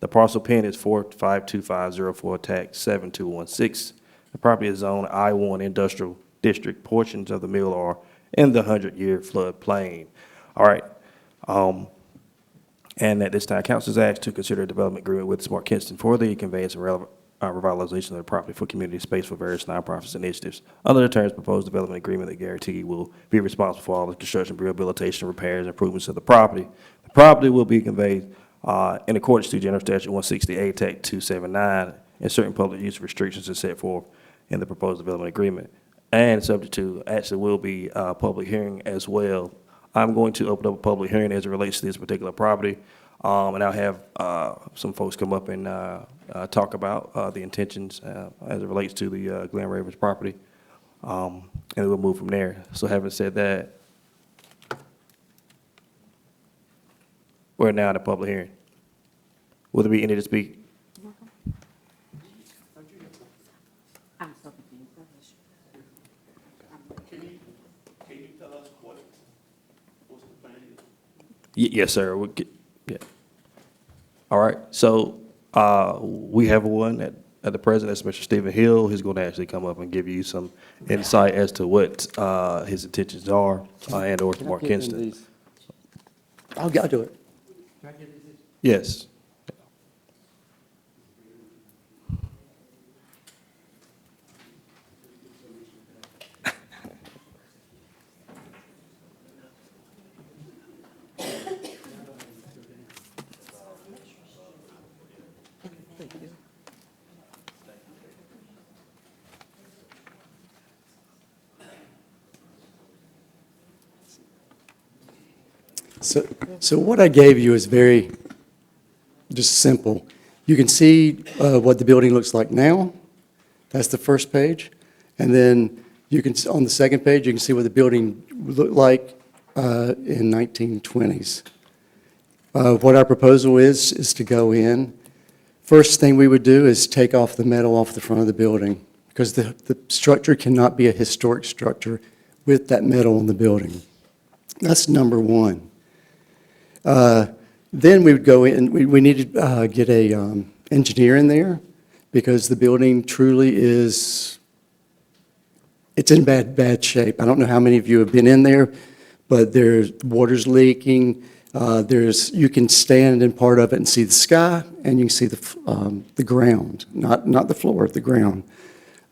The parcel pin is 452504 tax 7216. The property is zoned I-1 Industrial District. Portions of the mill are in the 100-year floodplain. All right. And at this time, council is asked to consider a development agreement with Smart Kinston for the conveyance and revitalization of the property for community space for various nonprofits initiatives. Under the terms, proposed development agreement that guarantee will be responsible for all the construction, rehabilitation, repairs, improvements of the property. The property will be conveyed in accordance to General Statute 168, Tech 279, and certain public use restrictions are set forth in the proposed development agreement. And subject to, actually will be a public hearing as well. I'm going to open up a public hearing as it relates to this particular property. And I'll have some folks come up and talk about the intentions as it relates to the Glen Ravens property. And we'll move from there. So having said that, we're now in a public hearing. Will there be any to speak? Can you tell us what's the plan is? Yes, sir. Yeah. All right. So we have one at the present, that's Mr. Stephen Hill. He's going to actually come up and give you some insight as to what his intentions are, and/or to Mark Kinston. I'll do it. Yes. So what I gave you is very, just simple. You can see what the building looks like now. That's the first page. And then you can, on the second page, you can see what the building looked like in 1920s. What our proposal is to go in. First thing we would do is take off the metal off the front of the building, because the structure cannot be a historic structure with that metal on the building. That's number one. Then we would go in, we need to get a engineer in there, because the building truly is, it's in bad shape. I don't know how many of you have been in there, but there's water's leaking. You can stand in part of it and see the sky, and you can see the ground, not the floor, the ground.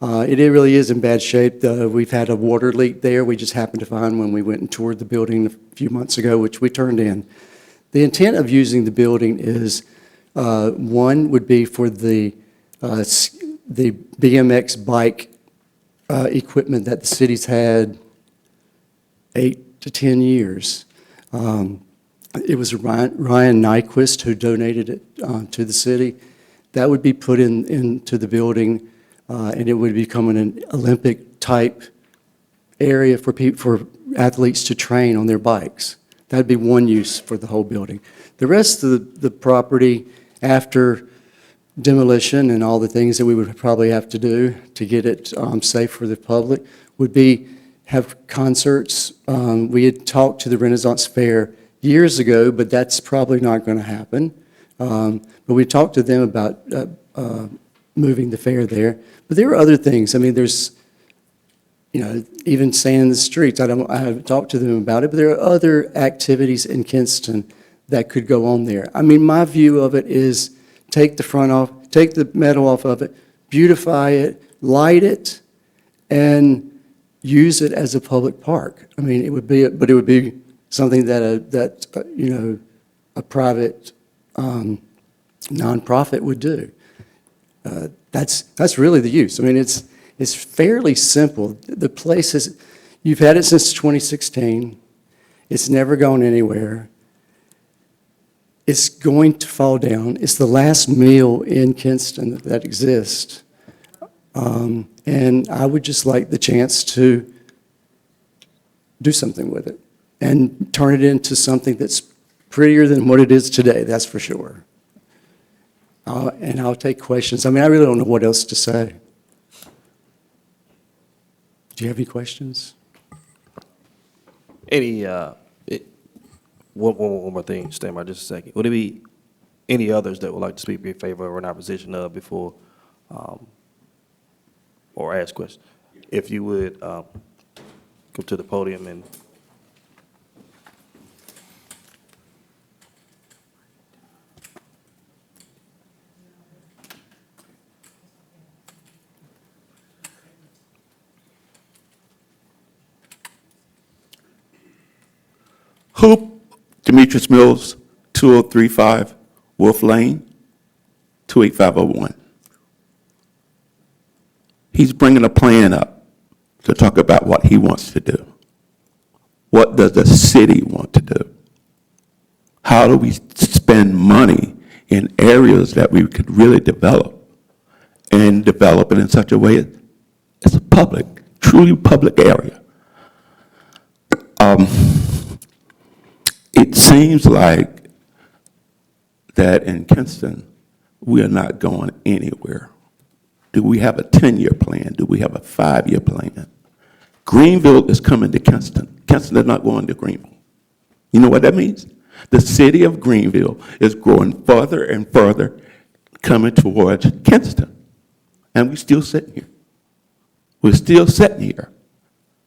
It really is in bad shape. We've had a water leak there. We just happened to find when we went and toured the building a few months ago, which we turned in. The intent of using the building is, one would be for the BMX bike equipment that the city's had 8 to 10 years. It was Ryan Nyquist who donated it to the city. That would be put into the building, and it would become an Olympic-type area for athletes to train on their bikes. That'd be one use for the whole building. The rest of the property, after demolition and all the things that we would probably have to do to get it safe for the public, would be have concerts. We had talked to the Renaissance Fair years ago, but that's probably not going to happen. But we talked to them about moving the fair there. But there are other things. I mean, there's, even sand in the streets. I haven't talked to them about it, but there are other activities in Kinston that could go on there. I mean, my view of it is take the front off, take the metal off of it, beautify it, light it, and use it as a public park. I mean, it would be something that a private nonprofit would do. That's really the use. I mean, it's fairly simple. The place is, you've had it since 2016. It's never gone anywhere. It's going to fall down. It's the last mill in Kinston that exists. And I would just like the chance to do something with it and turn it into something that's prettier than what it is today, that's for sure. And I'll take questions. I mean, I really don't know what else to say. Do you have any questions? One more thing, stand by just a second. Would there be any others that would like to speak in favor or in opposition of before, or ask questions? If you would come to the podium and. Hoop, Demetrius Mills, 2035 Wolf Lane, 28501. He's bringing a plan up to talk about what he wants to do. What does the city want to do? How do we spend money in areas that we could really develop and develop it in such a way it's a public, truly public area? It seems like that in Kinston, we are not going anywhere. Do we have a 10-year plan? Do we have a 5-year plan? Greenville is coming to Kinston. Kinston is not going to Greenville. You know what that means? The city of Greenville is growing further and further, coming towards Kinston. and we're still sitting here. We're still sitting here.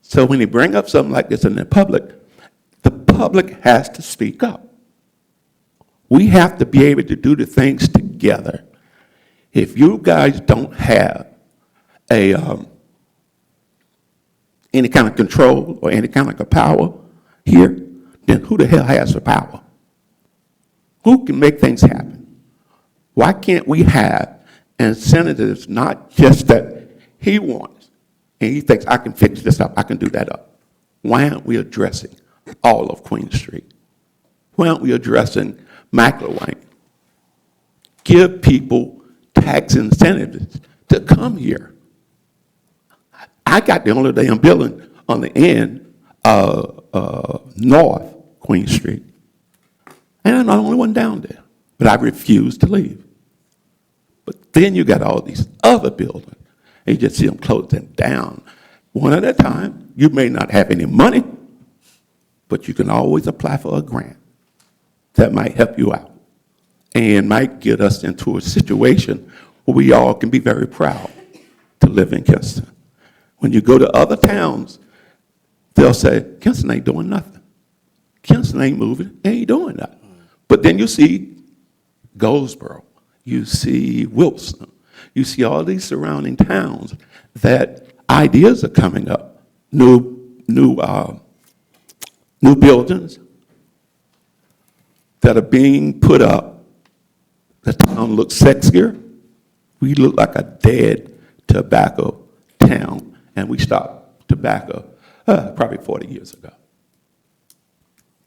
So when you bring up something like this in the public has to speak up. We have to be able to do the things together. If you guys don't have any kind of control or any kind of power here, then who the hell has the power? Who can make things happen? Why can't we have incentives, not just that he wants, and he thinks, I can fix this up, I can do that up. Why aren't we addressing all of Queen Street? Why aren't we addressing McElwain? Give people tax incentives to come here. I got the only damn building on the end of North Queen Street. And I'm the only one down there. But I refuse to leave. But then you got all these other buildings. And you just see them closing down one at a time. You may not have any money, but you can always apply for a grant that might help you out and might get us into a situation where we all can be very proud to live in Kinston. When you go to other towns, they'll say, Kinston ain't doing nothing. Kinston ain't moving, ain't doing nothing. But then you see Goldsboro, you see Wilson, you see all these surrounding towns that ideas are coming up, new buildings that are being put up. The town looks sexier. We look like a dead tobacco town, and we stopped tobacco probably 40 years ago.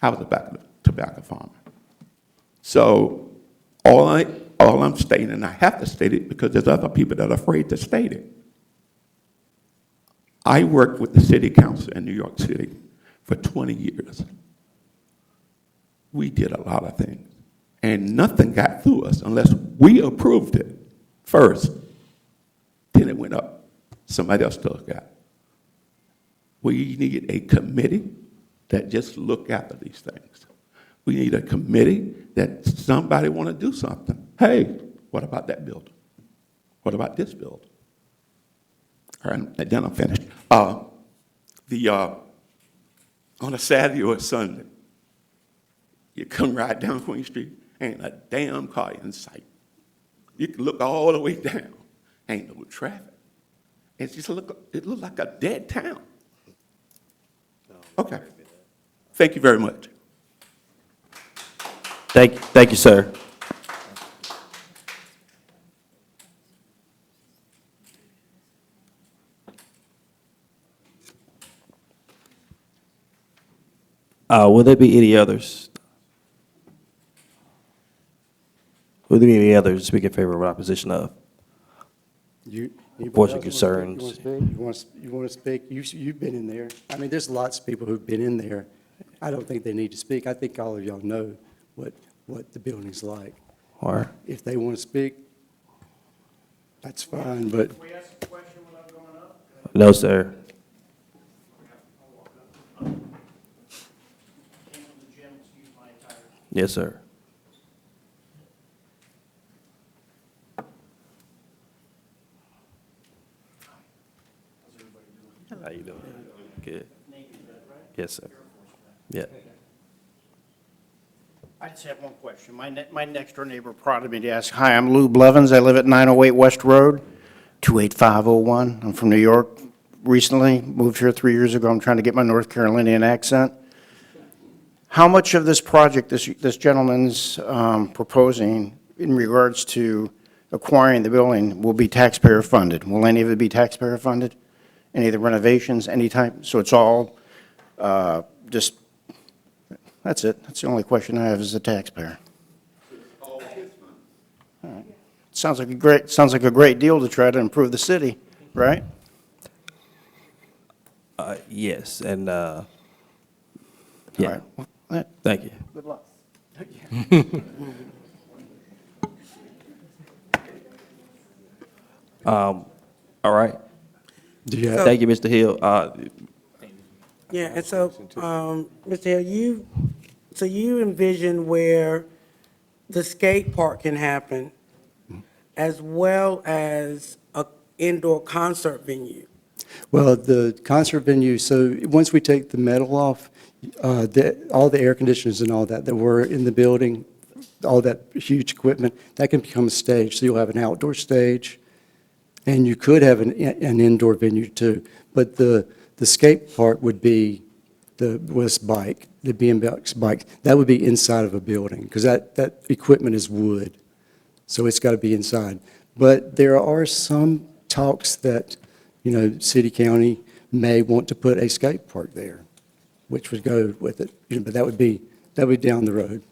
I was a tobacco farmer. So all I'm stating, and I have to state it because there's other people that are afraid to state it. I worked with the city council in New York City for 20 years. We did a lot of things, and nothing got through us unless we approved it first. Then it went up. Somebody else took it. We need a committee that just look after these things. We need a committee that somebody want to do something. Hey, what about that building? What about this building? All right, then I'm finished. On a Saturday or a Sunday, you come right down Queen Street, ain't a damn car in sight. You can look all the way down, ain't no traffic. It looks like a dead town. Okay. Thank you very much. Thank you, sir. Will there be any others? Will there be any others speak in favor of opposition of? Voice of concerns. You want to speak? You've been in there. I mean, there's lots of people who've been in there. I don't think they need to speak. I think all of y'all know what the building's like. All right. If they want to speak, that's fine, but. Can we ask a question without going up? No, sir. Yes, sir. How you doing? Good. Yes, sir. Yeah. I just have one question. My next door neighbor prodded me to ask, hi, I'm Lou Blevins. I live at 908 West Road, 28501. I'm from New York. Recently moved here 3 years ago. I'm trying to get my North Carolinian accent. How much of this project this gentleman's proposing in regards to acquiring the building will be taxpayer funded? Will any of it be taxpayer funded? Any of the renovations, any type? So it's all just, that's it. That's the only question I have as a taxpayer. All right. Sounds like a great deal to try to improve the city, right? Yes, and, All yeah. right. Well, Thank you. good luck. All right. So- Thank you, Mr. Hill. Yeah, and so, Mr. Hill, you envision where the skate park can happen, as well as indoor concert venue? Well, the concert venue, so once we take the metal off, all the air conditioners and all that were in the building, all that huge equipment, that can become a stage. So you'll have an outdoor stage, and you could have an indoor venue too. But the skate park would be the bike, the BMX bike. That would be inside of a building, because that equipment is wood, so it's got to be inside. But there are some talks that, you know, city, county may want to put a skate park there, which would go with it. You know, but that would be down the road.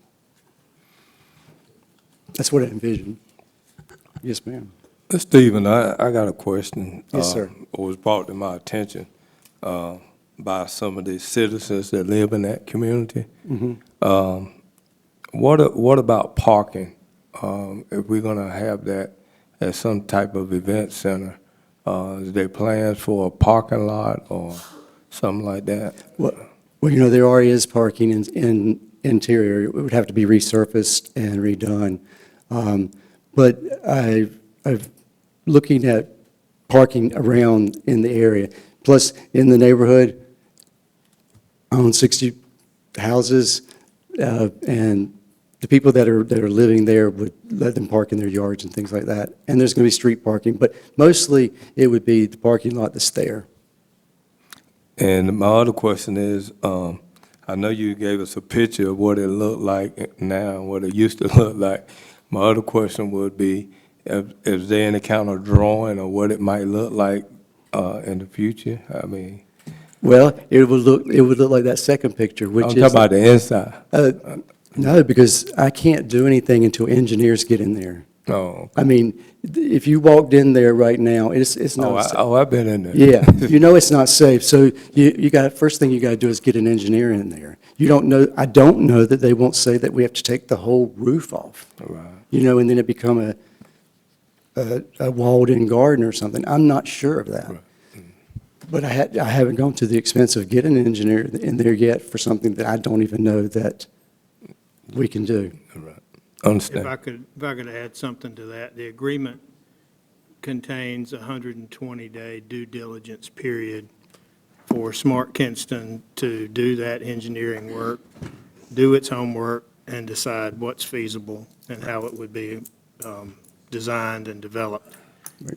That's what I envision. Yes, ma'am. Stephen, I got a question. Yes, sir. It was brought to my attention by some of the citizens that live in that community. Mm-hmm. What about parking? If we're gonna have that at some type of event center, is there plans for a parking lot or something like that? Well, you know, there already is parking in interior. It would have to be resurfaced and redone. But I've looking at parking around in the area. Plus, in the neighborhood, I own 60 houses, and the people that are living there would let them park in their yards and things like that. And there's going to be street parking, but mostly it would be the parking lot that's there. And my other question is, I know you gave us a picture of what it looked like now, what it used to look like. My other question would be, is there any kind of drawing of what it might look like in the future? I mean, Well, it would look like that second picture, which I'm is. talking about the inside. No, because I can't do anything until engineers get in there. Oh. I mean, if you walked in there right now, it's not. I've been in there. Yeah, you know it's not safe. So you got, first thing you got to do is get an engineer in there. You don't know, I don't know that they won't say that we have to take the whole roof off. Right. You know, and then it become a walled-in garden or something. I'm not sure of that. Right. But I haven't gone to the expense of getting an engineer in there yet for something that I don't even know that we can do. Right. Understand. If I could add something to that, the agreement contains a 120-day due diligence period for Smart Kinston to do that engineering work, do its homework, and decide what's feasible and how it would be designed and developed.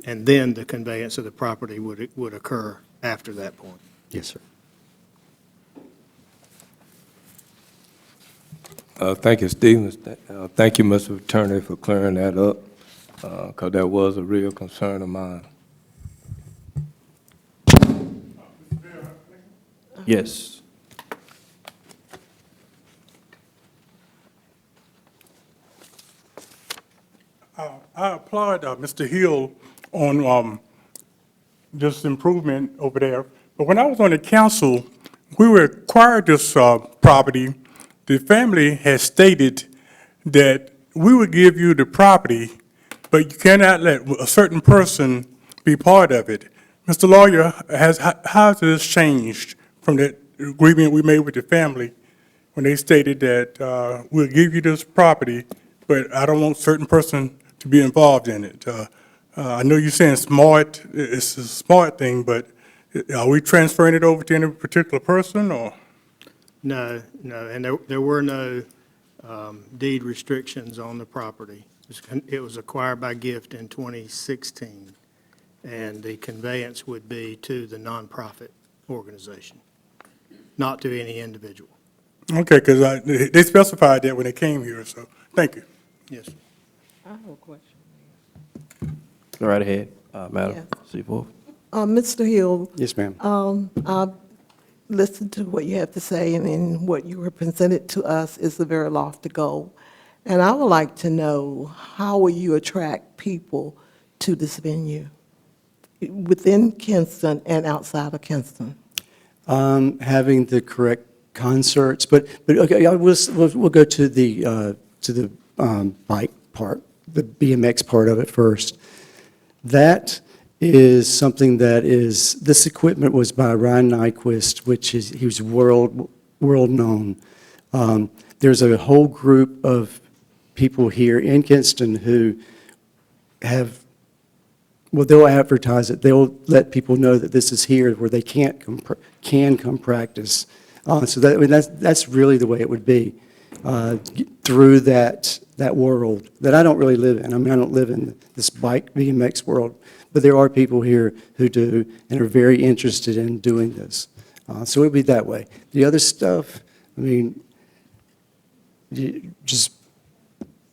And then the conveyance of the property would occur after that point. Yes, sir. Thank you, Stephen. Thank you, Mr. Attorney, for clearing that up, because that was a real concern of mine. Yes. I applaud Mr. Hill on this improvement over there. But when I was on the council, we were acquired this property. The family has stated that we would give you the property, but you cannot let a certain person be part of it. Mr. Lawyer, how has this changed from that agreement we made with the family when they stated that we'll give you this property, but I don't want a certain person to be involved in it? I know you're saying smart, it's a smart thing, but are we transferring it over to any particular person, or? No, and there were no deed restrictions on the property. It was acquired by gift in 2016, and the conveyance would be to the nonprofit organization, not to any individual. Okay, because they specified that when they came here, so thank you. Yes. I have a question. Go right ahead, Madam Seaforth. Mr. Hill. Yes, ma'am. I've listened to what you have to say, and what you represented to us is a very lofty goal. And I would like to know, how will you attract people to this venue within Kinston and outside of Kinston? Having the correct concerts, but okay, we'll go to the bike part, the BMX part of it first. That is something that is, this equipment was by Ryan Nyquist, he was world known. There's a whole group of people here in Kinston who have Well, they'll advertise it. They'll let people know that this is here where they can come practice. So that, I mean, that's really the way it would be, through that world that I don't really live in. I mean, I don't live in this bike BMX world, but there are people here who do and are very interested in doing this. So it would be that way. The other stuff, I mean, just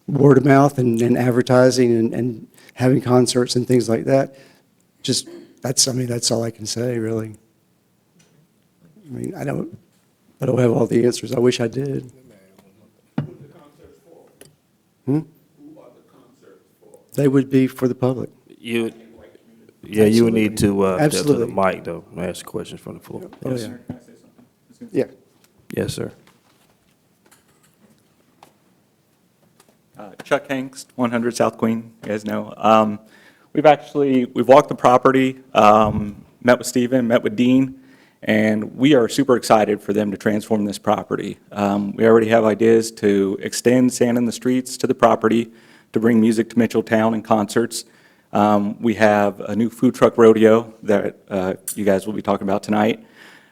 word of mouth and advertising and having concerts and things like that. Just, I mean, that's all I can say, really. I mean, I don't have all the answers. I wish I did. Hmm? They would be for the public. You would need to step to the Absolutely. mic, though, and ask questions from the floor. Oh, yeah. Yeah. Yes, sir. Chuck Hanks, 100 South Queen, you guys know. We've walked the property, met with Stephen, met with Dean, and we are super excited for them to transform this property. We already have ideas to extend Sand in the Streets to the property, to bring music to Mitchelltown and concerts. We have a new food truck rodeo that you guys will be talking about tonight,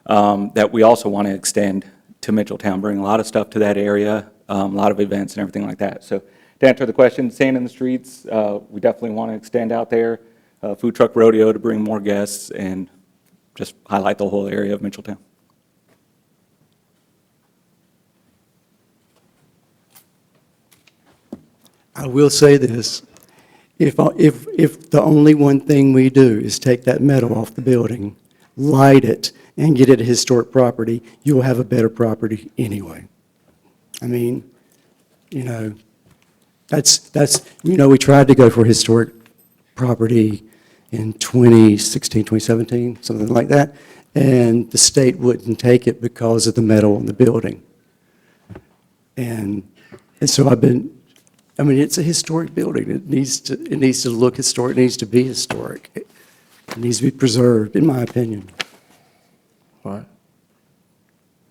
that we also want to extend to Mitchelltown, bring a lot of stuff to that area, a lot of events and everything like that. So to answer the question, Sand in the Streets, we definitely want to extend out there, food truck rodeo to bring more guests and just highlight the whole area of Mitchelltown. I will say this, if the only one thing we do is take that metal off the building, light it, and get it a historic property, you'll have a better property anyway. I mean, you know, we tried to go for historic property in 2016, 2017, something like that, and the state wouldn't take it because of the metal in the building. And so I mean, it's a historic building. It needs to look historic, it needs to be historic. It needs to be preserved, in my opinion. All right.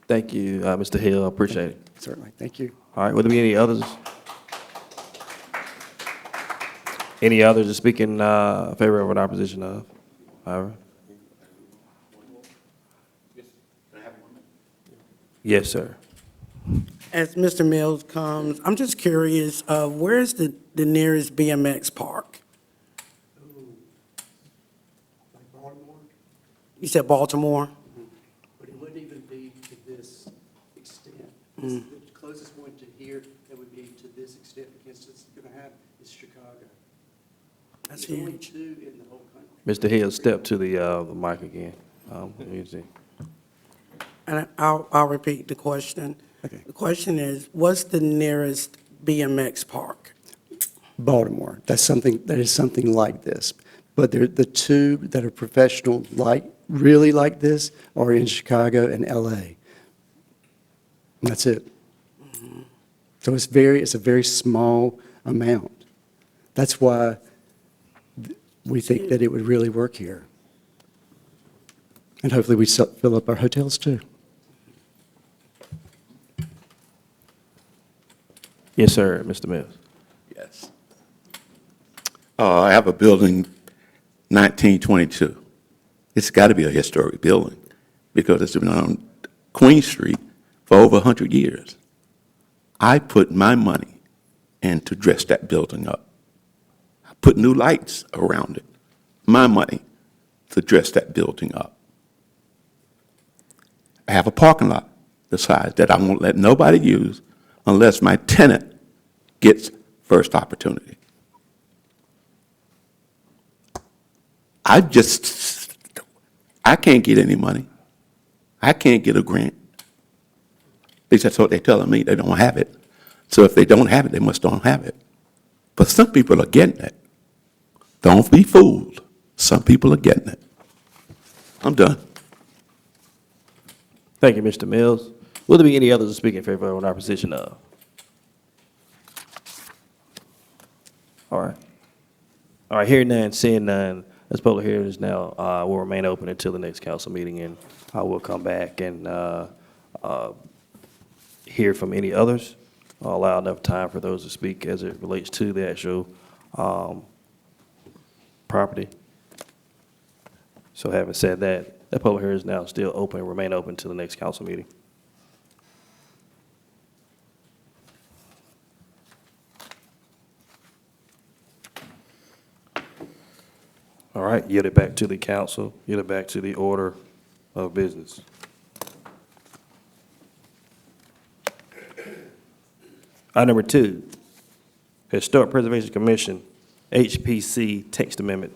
Thank you, Mr. Hill, I appreciate it. Certainly, thank you. All right, will there be any others? Any others to speak in favor of an opposition of? Ira? Yes, sir. As Mr. Mills comes, I'm just curious, where is the nearest BMX park? You said Baltimore? But it wouldn't even be to this extent. The closest one to here that would be to this extent against it's going to have is Chicago. That's There's only huge. 2 in the whole country. Mr. Hill, step to the mic again. Let me see. And I'll repeat the question. Okay. The question is, what's the nearest BMX park? Baltimore. That is something like this. But the 2 that are professional, really like this, are in Chicago and LA. And that's it. So it's a very small amount. That's why we think that it would really work here. And hopefully we fill up our hotels too. Yes, sir, Mr. Mills. Yes. I have a building, 1922. It's got to be a historic building because it's been on Queen Street for over 100 years. I put my money in to dress that building up. I put new lights around it. My money to dress that building up. I have a parking lot the size that I won't let nobody use unless my tenant gets first opportunity. I can't get any money. I can't get a grant. At least that's what they're telling me. They don't have it. So if they don't have it, they must don't have it. But some people are getting it. Don't be fooled. Some people are getting it. I'm done. Thank you, Mr. Mills. Will there be any others to speak in favor of an opposition of? All right. All right, hearing none, seeing none, this public hearing is now, will remain open until the next council meeting, and I will come back and hear from any others. I'll allow enough time for those to speak as it relates to the actual property. So having said that, that public hearing is now still open and remain open until the next council meeting. All right, yield it back to the council, yield it back to the order of business. Item number 2, Historic Preservation Commission, HPC text amendment.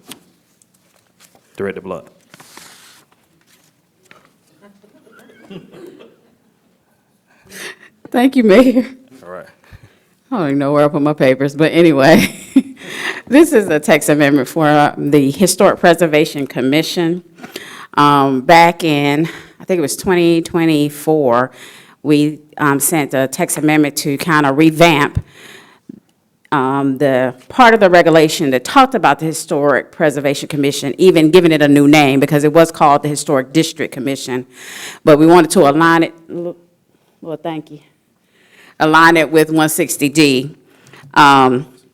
Director Blount. Thank you, Mayor. All right. I don't even know where I put my papers, but anyway, this is a text amendment for the Historic Preservation Commission. Back in, I think it was 2024, we sent a text amendment to kind of revamp the part of the regulation that talked about the Historic Preservation Commission, even giving it a new name because it was called the Historic District Commission. But we wanted to align it, well, thank you, align it with 160D.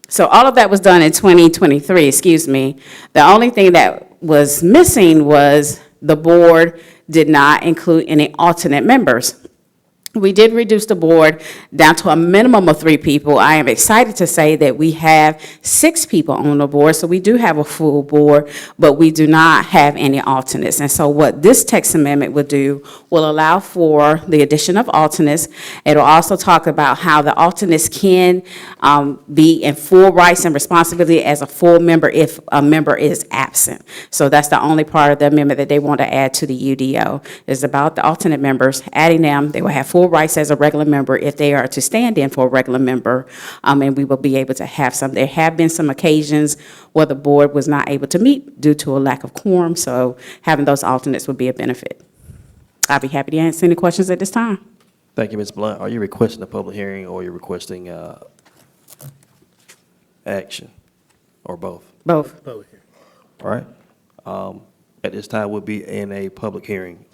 So all of that was done in 2023, excuse me. The only thing that was missing was the board did not include any alternate members. We did reduce the board down to a minimum of 3 people. I am excited to say that we have 6 people on the board, so we do have a full board, but we do not have any alternates. And so what this text amendment would do will allow for the addition of alternates. It'll also talk about how the alternates can be in full rights and responsibility as a full member if a member is absent. So that's the only part of the amendment that they want to add to the UDO, is about the alternate members, adding them. They will have full rights as a regular member if they are to stand in for a regular member, and we will be able to have some. There have been some occasions where the board was not able to meet due to a lack of quorum, so having those alternates would be a benefit. I'll be happy to answer any questions at this time. Thank you, Ms. Blount. Are you requesting a public hearing or are you requesting action, or both? Both. All right. At this time, we'll be in a public hearing.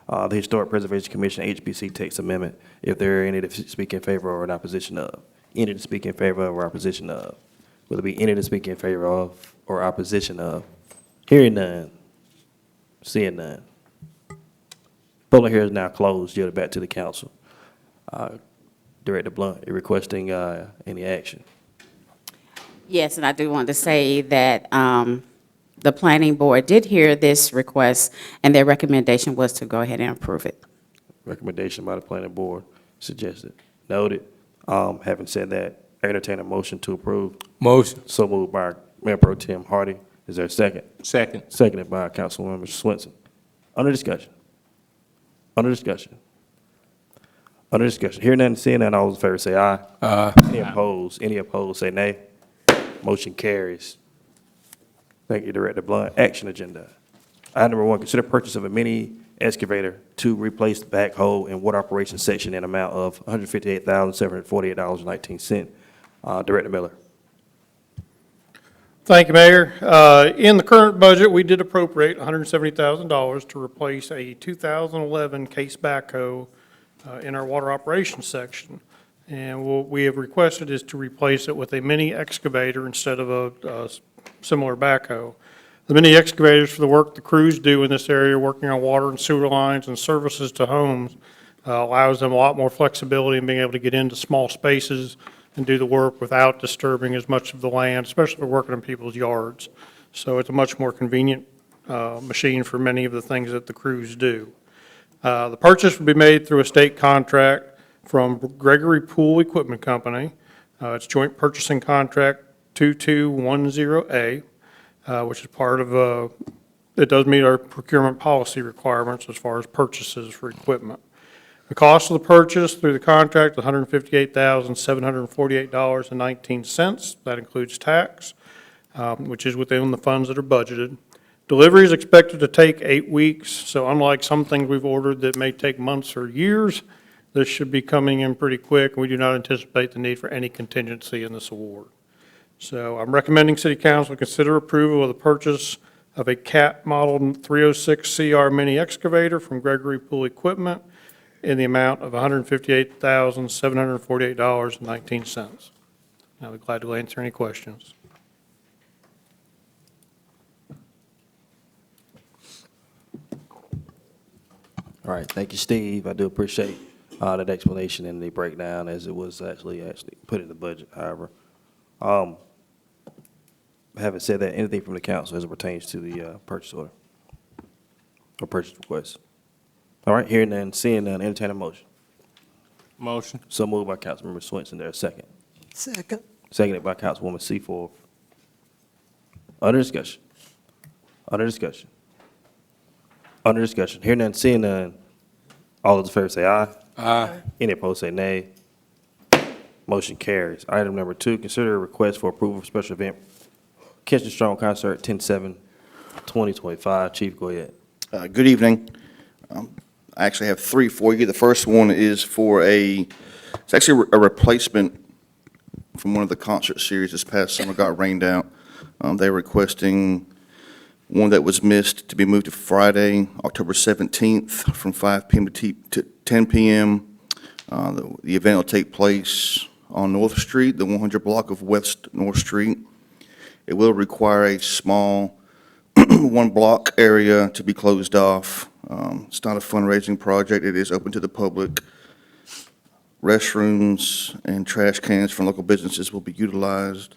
The Historic Preservation Commission, HBC text amendment, if there are any to speak in favor or in opposition of. Any to speak in favor of or opposition of. Will there be any to speak in favor of or opposition of? Hearing none. Seeing none. Public hearing is now closed. Yield it back to the council. Director Blount, you're requesting any action? Yes, and I do want to say that the planning board did hear this request, and their recommendation was to go ahead and approve it. Recommendation by the planning board suggested. Noted. Having said that, I entertain a motion to approve. Motion. So moved by Mayor Pro Tem Hardy. Is there a second? Second. Seconded by Councilwoman Swenson. Under discussion. Under discussion. Under discussion. Hearing none, seeing none, all those in favor say aye. Aye. Any opposed? Any opposed say nay. Motion carries. Thank you, Director Blount. Action agenda. Item number 1, consider purchase of a mini-excavator to replace the backhoe and water operations section in amount of $158,748.19. Director Miller. Thank you, Mayor. In the current budget, we did appropriate $170,000 to replace a 2011 case backhoe in our water operations section. And what we have requested is to replace it with a mini excavator instead of a similar backhoe. The mini excavators, for the work the crews do in this area, working on water and sewer lines and services to homes, allows them a lot more flexibility in being able to get into small spaces and do the work without disturbing as much of the land, especially for working in people's yards. So it's a much more convenient machine for many of the things that the crews do. The purchase will be made through a state contract from Gregory Pool Equipment Company. It's joint purchasing contract 2210A, which is part of, it does meet our procurement policy requirements as far as purchases for equipment. The cost of the purchase through the contract, $158,748.19. That includes tax, which is within the funds that are budgeted. Delivery is expected to take 8 weeks, so unlike some things we've ordered that may take months or years, this should be coming in pretty quick. We do not anticipate the need for any contingency in this award. So I'm recommending City Council consider approval of the purchase of a CAT Model 306CR mini excavator from Gregory Pool Equipment in the amount of $158,748.19. I'll be glad to answer any questions. All right, thank you, Steve. I do appreciate that explanation and the breakdown as it was actually put in the budget, however. Having said that, anything from the council as it pertains to the purchase order or purchase request? All right, hearing none, seeing none, entertain a motion. Motion. So moved by Councilmember Swenson, there a second. Second. Seconded by Councilwoman C4. Under discussion. Under discussion. Under discussion. Hearing none, seeing none. All those in favor say aye. Aye. Any opposed say nay. Motion carries. Item number 2, consider a request for approval of special event Kinston Strong Concert 10/7/2025. Chief Goyette. Good evening. I actually have 3 for you. The first one is for it's actually a replacement from one of the concert series this past summer got rained out. They're requesting one that was missed to be moved to Friday, October 17th, from 5 p.m. to 10 p.m. The event will take place on North Street, the 100 block of West North Street. It will require a small 1 block area to be closed off. It's not a fundraising project. It is open to the public. Restrooms and trash cans from local businesses will be utilized.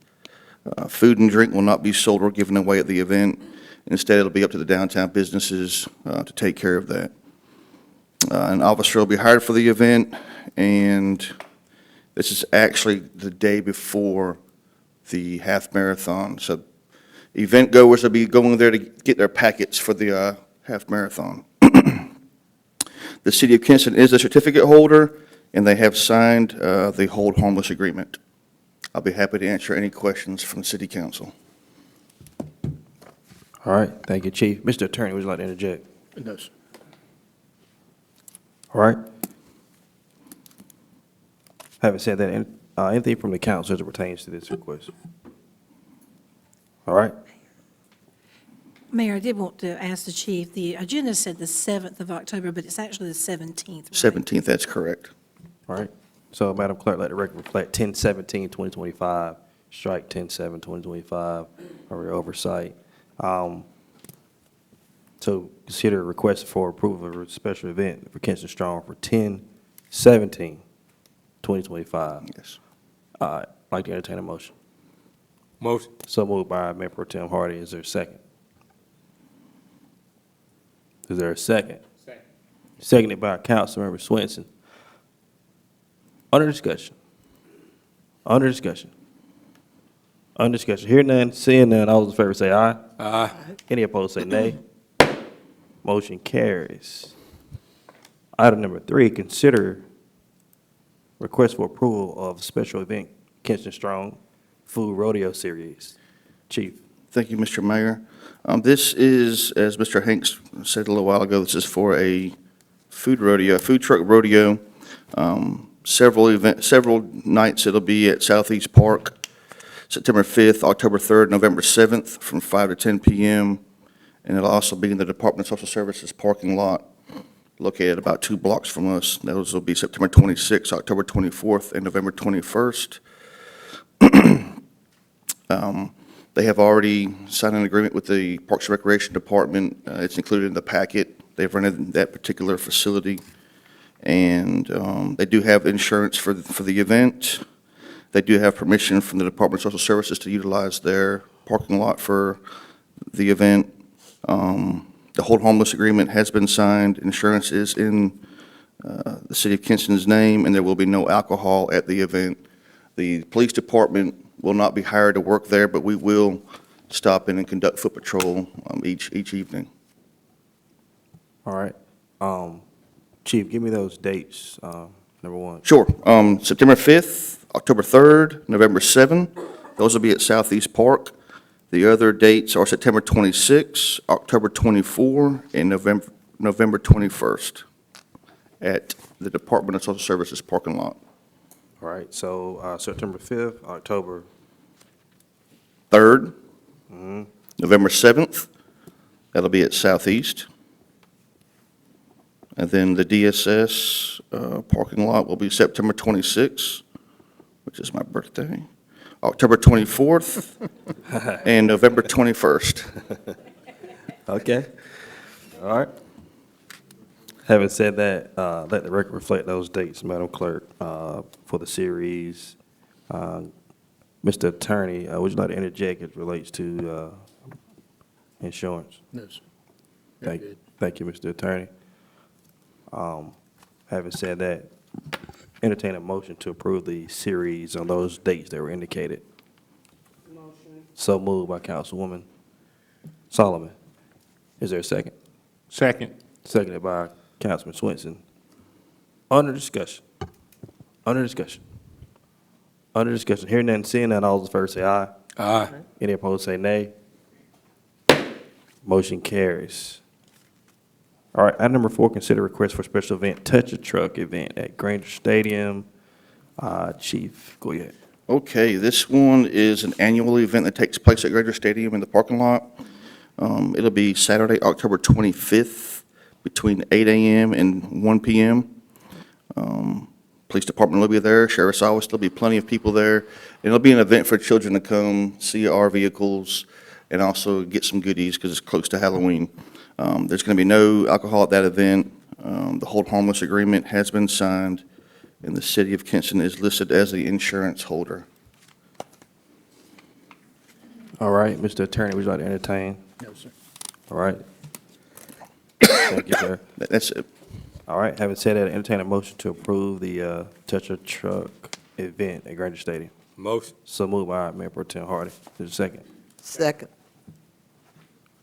Food and drink will not be sold or given away at the event. Instead, it'll be up to the downtown businesses to take care of that. An officer will be hired for the event, and this is actually the day before the half marathon. So event goers will be going there to get their packets for the half marathon. The city of Kinston is a certificate holder, and they have signed the hold harmless agreement. I'll be happy to answer any questions from the city council. All right, thank you, Chief. Mr. Attorney, would you like to interject? No, sir. All right. Having said that, anything from the council as it pertains to this request? All right. Mayor, I did want to ask the chief, the agenda said the 7th of October, but it's actually the 17th, right? 17th, that's correct. All right. So, Madam Clerk, let the record reflect 10/17/2025, strike 10/7/2025, or your oversight. So consider a request for approval of a special event for Kinston Strong for 10/17/2025. Yes. I'd like to entertain a motion. Motion. So moved by Mayor Pro Tem Hardy. Is there a second? Is there a second? Second. Seconded by Councilmember Swenson. Under discussion. Under discussion. Under discussion. Hearing none, seeing none, all those in favor say aye. Aye. Any opposed say nay. Motion carries. Item number 3, consider request for approval of special event Kinston Strong Food Rodeo Series. Chief. Thank you, Mr. Mayor. This is, as Mr. Hanks said a little while ago, this is for a food rodeo, food truck rodeo. Several nights it'll be at Southeast Park, September 5th, October 3rd, November 7th, from 5 to 10 p.m. And it'll also be in the Department of Social Services parking lot, located about 2 blocks from us. Those will be September 26th, October 24th, and November 21st. They have already signed an agreement with the Parks and Recreation Department. It's included in the packet. They've rented that particular facility. And they do have insurance for the event. They do have permission from the Department of Social Services to utilize their parking lot for the event. The hold harmless agreement has been signed. Insurance is in the city of Kinston's name, and there will be no alcohol at the event. The police department will not be hired to work there, but we will stop in and conduct foot patrol each evening. All right. Chief, give me those dates, number 1. Sure. September 5th, October 3rd, November 7th. Those will be at Southeast Park. The other dates are September 26th, October 24th, and November 21st at the Department of Social Services parking lot. All right, so September 5th, October 3rd, November 7th, that'll be at Southeast. And then the DSS parking lot will be September 26th, which is my birthday, October 24th, and November 21st. Okay. All right. Having said that, let the record reflect those dates, Madam Clerk, for the series. Mr. Attorney, would you like to interject as it relates to insurance? No, sir. Thank you, Mr. Attorney. Having said that, entertain a motion to approve the series on those dates that were indicated. So moved by Councilwoman Solomon. Is there a second? Second. Seconded by Councilman Swenson. Under discussion. Under discussion. Under discussion. Hearing none, seeing none, all those in favor say aye. Aye. Any opposed say nay. Motion carries. All right, item number 4, consider request for special event, Touch a Truck event at Grainger Stadium. Chief Goyette. Okay, this one is an annual event that takes place at Grainger Stadium in the parking lot. It'll be Saturday, October 25th, between 8 a.m. and 1 p.m. Police department will be there, sheriff's office, there'll be plenty of people there. And it'll be an event for children to come, see our vehicles, and also get some goodies because it's close to Halloween. There's going to be no alcohol at that event. The hold harmless agreement has been signed, and the city of Kinston is listed as the insurance holder. All right, Mr. Attorney, would you like to entertain? No, sir. All right. Thank you, sir. That's it. All right, having said that, entertain a motion to approve the Touch a Truck event at Grainger Stadium. Motion. So moved by Mayor Pro Tem Hardy. There's a second. Second.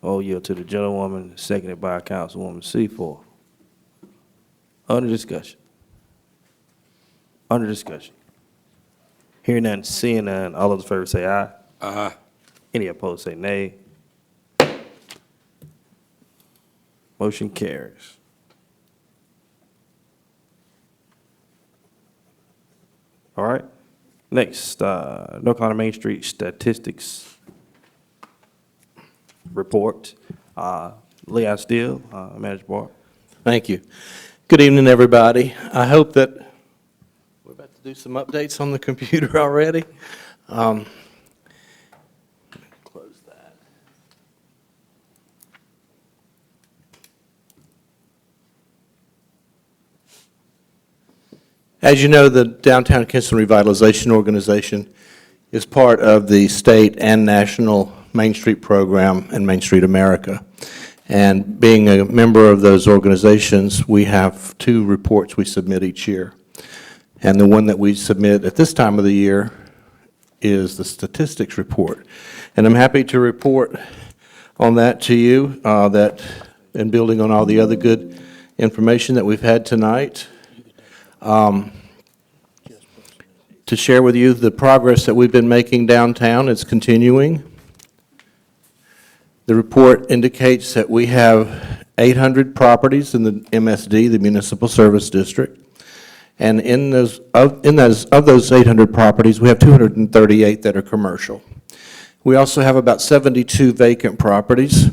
Yield to the gentlewoman, seconded by Councilwoman C4. Under discussion. Under discussion. Hearing none, seeing none, all those in favor say aye. Aye. Any opposed say nay. Motion carries. All right. Next, North Carolina Main Street statistics report. Leon Steele, Manager Board. Thank you. Good evening, everybody. I hope that we're about to do some updates on the computer already. Close that. As you know, the Downtown Kinston Revitalization Organization is part of the state and national Main Street program and Main Street America. And being a member of those organizations, we have 2 reports we submit each year. And the one that we submit at this time of the year is the statistics report. And I'm happy to report on that to you, and building on all the other good information that we've had tonight, to share with you the progress that we've been making downtown. It's continuing. The report indicates that we have 800 properties in the MSD, the Municipal Service District. And of those 800 properties, we have 238 that are commercial. We also have about 72 vacant properties.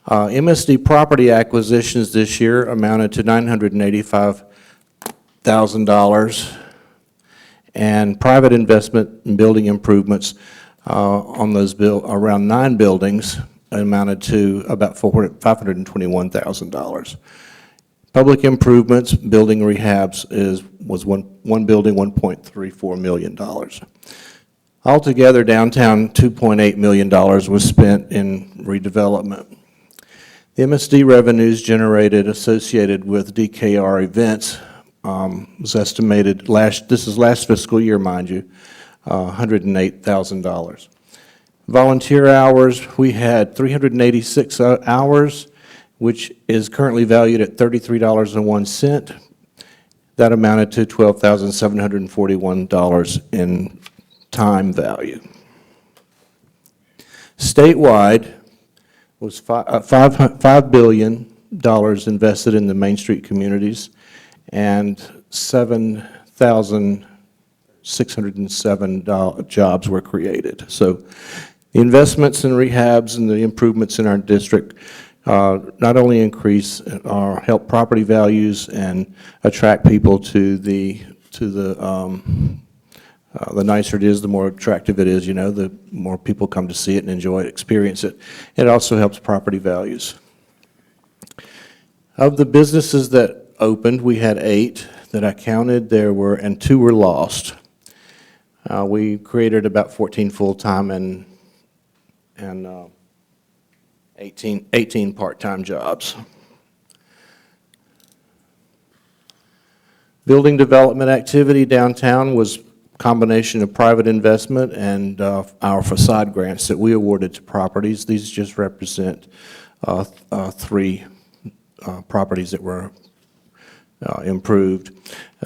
MSD property acquisitions this year amounted to $985,000, and private investment in building improvements on those around 9 buildings amounted to about $521,000. Public improvements, building rehabs was one building, $1.34 million. Altogether, downtown, $2.8 million was spent in redevelopment. The MSD revenues generated associated with DKR events was estimated this is last fiscal year, mind you, $108,000. Volunteer hours, we had 386 hours, which is currently valued at $33.01. That amounted to $12,741 in time value. Statewide was $5 billion invested in the Main Street communities, and 7,607 jobs were created. So the investments in rehabs and the improvements in our district not only increase or help property values and attract people to the nicer it is, the more attractive it is, the more people come to see it and enjoy it, experience it. It also helps property values. Of the businesses that opened, we had 8 that I counted, and 2 were lost. We created about 14 full-time and 18 part-time jobs. Building development activity downtown was a combination of private investment and our facade grants that we awarded to properties. These just represent 3 properties that were improved.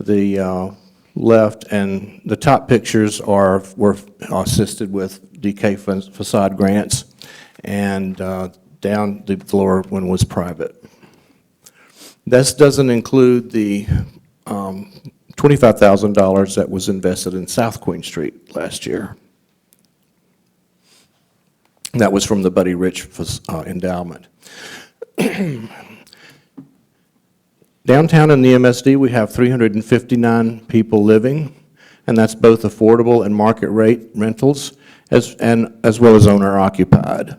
The left and the top pictures were assisted with DK facade grants, and down the lower one was private. This doesn't include the $25,000 that was invested in South Queen Street last year. That was from the Buddy Rich endowment. Downtown in the MSD, we have 359 people living, and that's both affordable and market rate rentals, as well as owner occupied.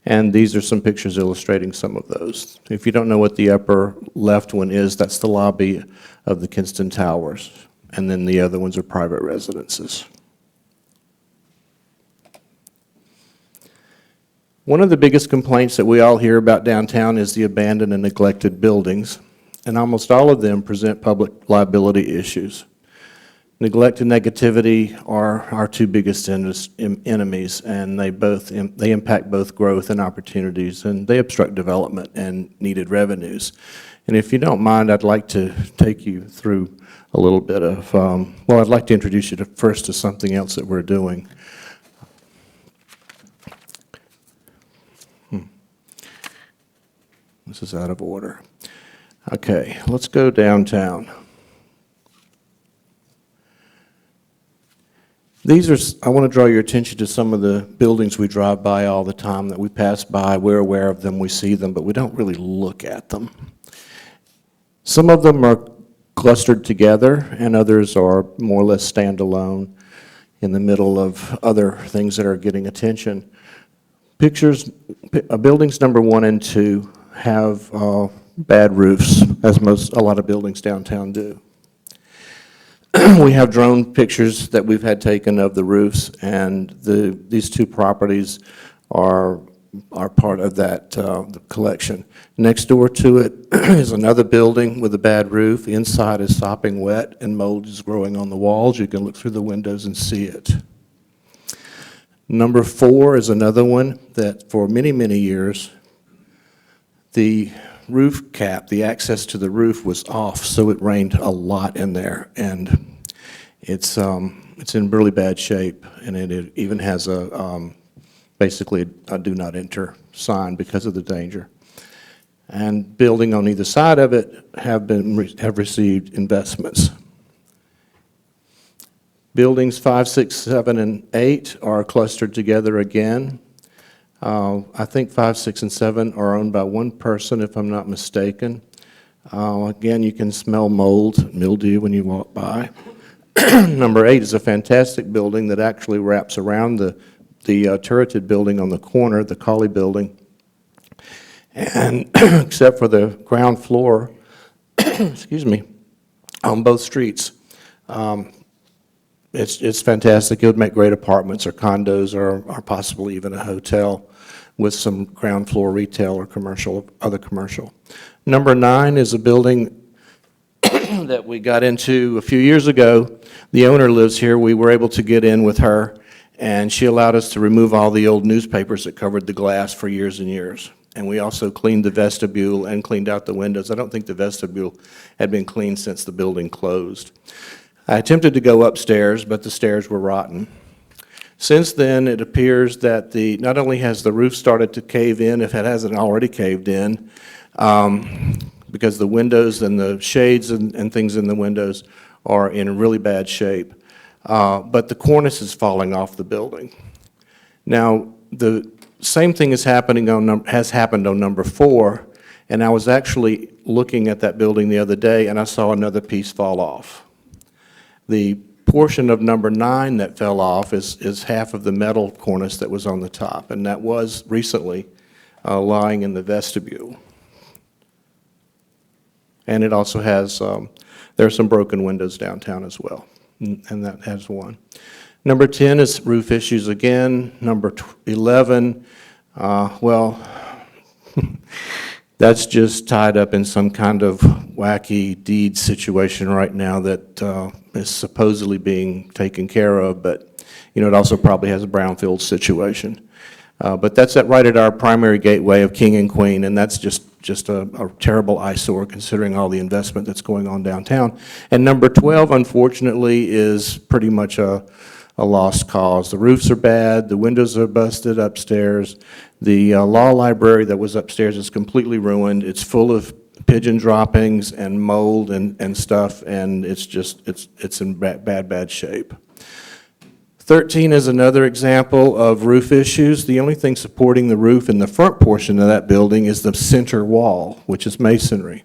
And these are some pictures illustrating some of those. If you don't know what the upper left one is, that's the lobby of the Kinston Towers, and then the other ones are private residences. One of the biggest complaints that we all hear about downtown is the abandoned and neglected buildings, and almost all of them present public liability issues. Neglect and negativity are our 2 biggest enemies, and they impact both growth and opportunities, and they obstruct development and needed revenues. And if you don't mind, I'd like to take you through a little bit of, well, I'd like to introduce you first to something else that we're doing. This is out of order. Okay, let's go downtown. I want to draw your attention to some of the buildings we drive by all the time that we pass by. We're aware of them, we see them, but we don't really look at them. Some of them are clustered together, and others are more or less standalone in the middle of other things that are getting attention. Buildings number 1 and 2 have bad roofs, as a lot of buildings downtown do. We have drone pictures that we've had taken of the roofs, and these 2 properties are part of that the collection. Next door to it is another building with a bad roof. The inside is sopping wet, and mold is growing on the walls. You can look through the windows and see it. Number 4 is another one that for many, many years, the roof cap, the access to the roof was off, so it rained a lot in there, and it's in really bad shape, and it even has basically a do not enter sign because of the danger. And building on either side of it have received investments. Buildings 5, 6, 7, and 8 are clustered together again. I think 5, 6, and 7 are owned by one person, if I'm not mistaken. Again, you can smell mold, mildew when you walk by. Number 8 is a fantastic building that actually wraps around the turreted building on the corner, the Colley building. And except for the ground floor, excuse me, on both streets. It's fantastic. It would make great apartments or condos or possibly even a hotel with some ground floor retail or other commercial. Number 9 is a building that we got into a few years ago. The owner lives here. We were able to get in with her, and she allowed us to remove all the old newspapers that covered the glass for years and years. And we also cleaned the vestibule and cleaned out the windows. I don't think the vestibule had been cleaned since the building closed. I attempted to go upstairs, but the stairs were rotten. Since then, it appears that not only has the roof started to cave in, if it hasn't already caved in, because the windows and the shades and things in the windows are in really bad shape, but the cornice is falling off the building. Now, the same thing has happened on number 4, and I was actually looking at that building the other day, and I saw another piece fall off. The portion of number 9 that fell off is half of the metal cornice that was on the top, and that was recently lying in the vestibule. And it also has, there are some broken windows downtown as well, and that has one. Number 10 is roof issues again. Number 11, well, that's just tied up in some kind of wacky deed situation right now that is supposedly being taken care of, but, you know, it also probably has a brownfield situation. But that's right at our primary gateway of King and Queen, and that's just a terrible eyesore considering all the investment that's going on downtown. And number 12, unfortunately, is pretty much a lost cause. The roofs are bad, the windows are busted upstairs, the law library that was upstairs is completely ruined. It's full of pigeon droppings and mold and stuff, and it's in bad shape. 13 is another example of roof issues. The only thing supporting the roof in the front portion of that building is the center wall, which is masonry.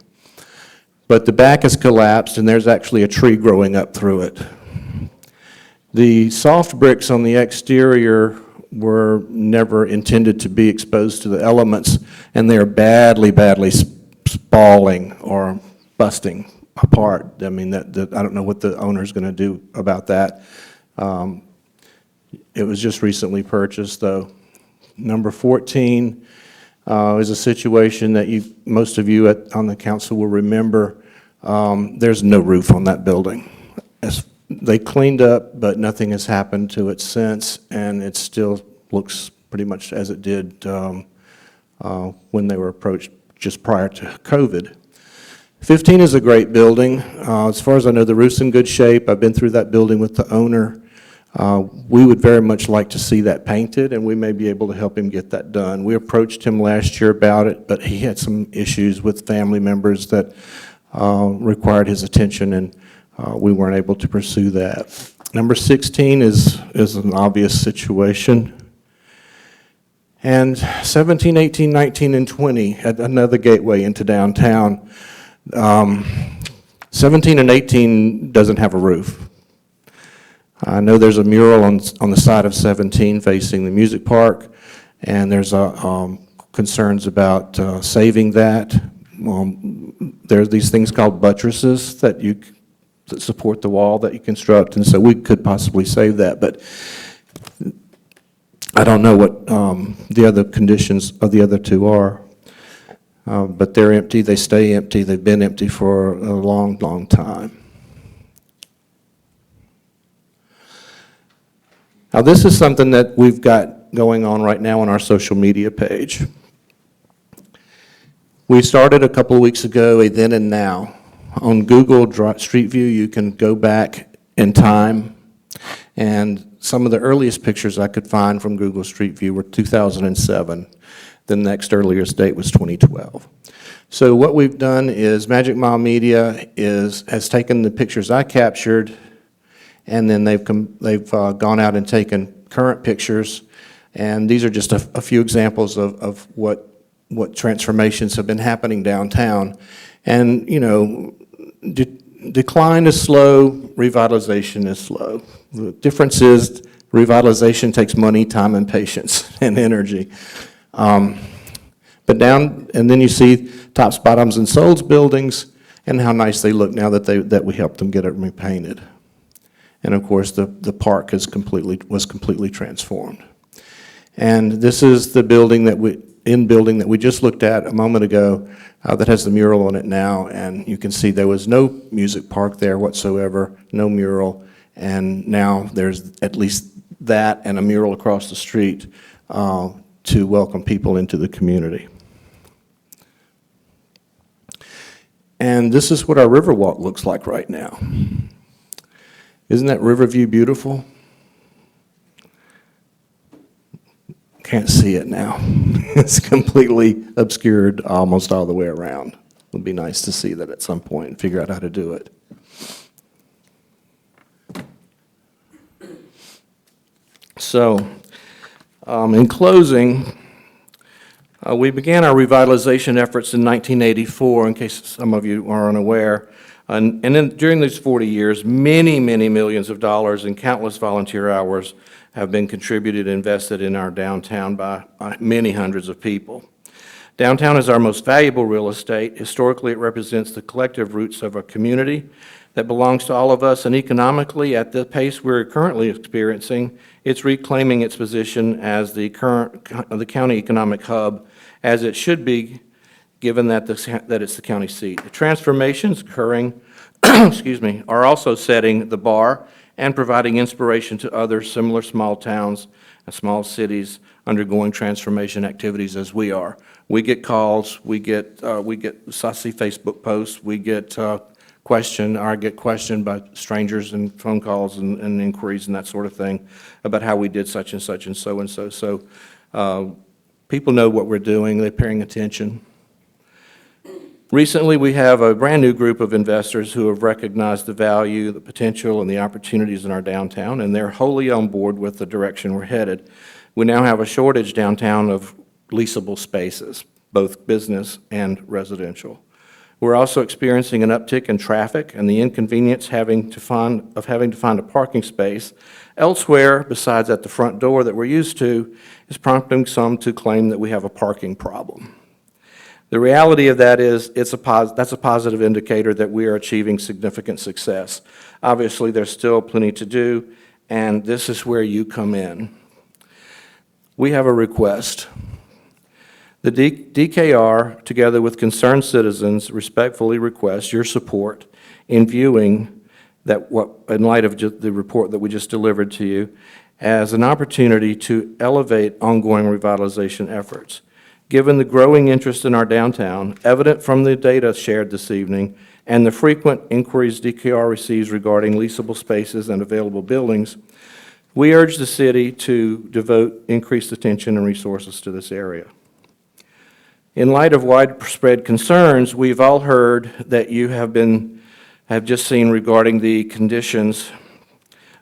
But the back has collapsed, and there's actually a tree growing up through it. The soft bricks on the exterior were never intended to be exposed to the elements, and they're badly spalling or busting apart. I mean, I don't know what the owner's going to do about that. It was just recently purchased, though. Number 14 is a situation that most of you on the council will remember. There's no roof on that building. They cleaned up, but nothing has happened to it since, and it still looks pretty much as it did when they were approached just prior to COVID. 15 is a great building. As far as I know, the roof's in good shape. I've been through that building with the owner. We would very much like to see that painted, and we may be able to help him get that done. We approached him last year about it, but he had some issues with family members that required his attention, and we weren't able to pursue that. Number 16 is an obvious situation. And 17, 18, 19, and 20, another gateway into downtown. 17 and 18 doesn't have a roof. I know there's a mural on the side of 17 facing the music park, and there's concerns about saving that. There's these things called buttresses that support the wall that you construct, and so we could possibly save that, but I don't know what the other conditions of the other two are. But they're empty, they stay empty, they've been empty for a long time. Now, this is something that we've got going on right now on our social media page. We started a couple of weeks ago, a then and now. On Google Street View, you can go back in time, and some of the earliest pictures I could find from Google Street View were 2007. The next earliest date was 2012. So what we've done is Magic Mile Media has taken the pictures I captured, and then they've gone out and taken current pictures, and these are just a few examples of what transformations have been happening downtown. And, you know, decline is slow, revitalization is slow. The difference is revitalization takes money, time, and patience, and energy. But and then you see tops, bottoms, and soles buildings, and how nice they look now that we helped them get it repainted. And of course, the park was completely transformed. And this is the building that we just looked at a moment ago that has the mural on it now, and you can see there was no music park there whatsoever, no mural, and now there's at least that and a mural across the street to welcome people into the community. And this is what our Riverwalk looks like right now. Isn't that Riverview beautiful? Can't see it now. It's completely obscured almost all the way around. It would be nice to see that at some point and figure out how to do it. So, in closing, we began our revitalization efforts in 1984, in case some of you are unaware. And then during these 40 years, many millions of dollars and countless volunteer hours have been contributed and invested in our downtown by many hundreds of people. Downtown is our most valuable real estate. Historically, it represents the collective roots of a community that belongs to all of us, and economically, at the pace we're currently experiencing, it's reclaiming its position as the county economic hub, as it should be, given that it's the county seat. The transformations occurring, excuse me, are also setting the bar and providing inspiration to other similar small towns and small cities undergoing transformation activities as we are. We get calls, I see Facebook posts, we get I get questioned by strangers and phone calls and inquiries and that sort of thing about how we did such and such and so and so. So people know what we're doing, they're paying attention. Recently, we have a brand-new group of investors who have recognized the value, the potential, and the opportunities in our downtown, and they're wholly on board with the direction we're headed. We now have a shortage downtown of leasable spaces, both business and residential. We're also experiencing an uptick in traffic, and the inconvenience of having to find a parking space elsewhere besides at the front door that we're used to is prompting some to claim that we have a parking problem. The reality of that is that's a positive indicator that we are achieving significant success. Obviously, there's still plenty to do, and this is where you come in. We have a request. The DKR, together with concerned citizens, respectfully request your support in viewing in light of the report that we just delivered to you, as an opportunity to elevate ongoing revitalization efforts. Given the growing interest in our downtown, evident from the data shared this evening, and the frequent inquiries DKR receives regarding leasable spaces and available buildings, we urge the city to devote increased attention and resources to this area. In light of widespread concerns, we've all heard that you have just seen regarding the conditions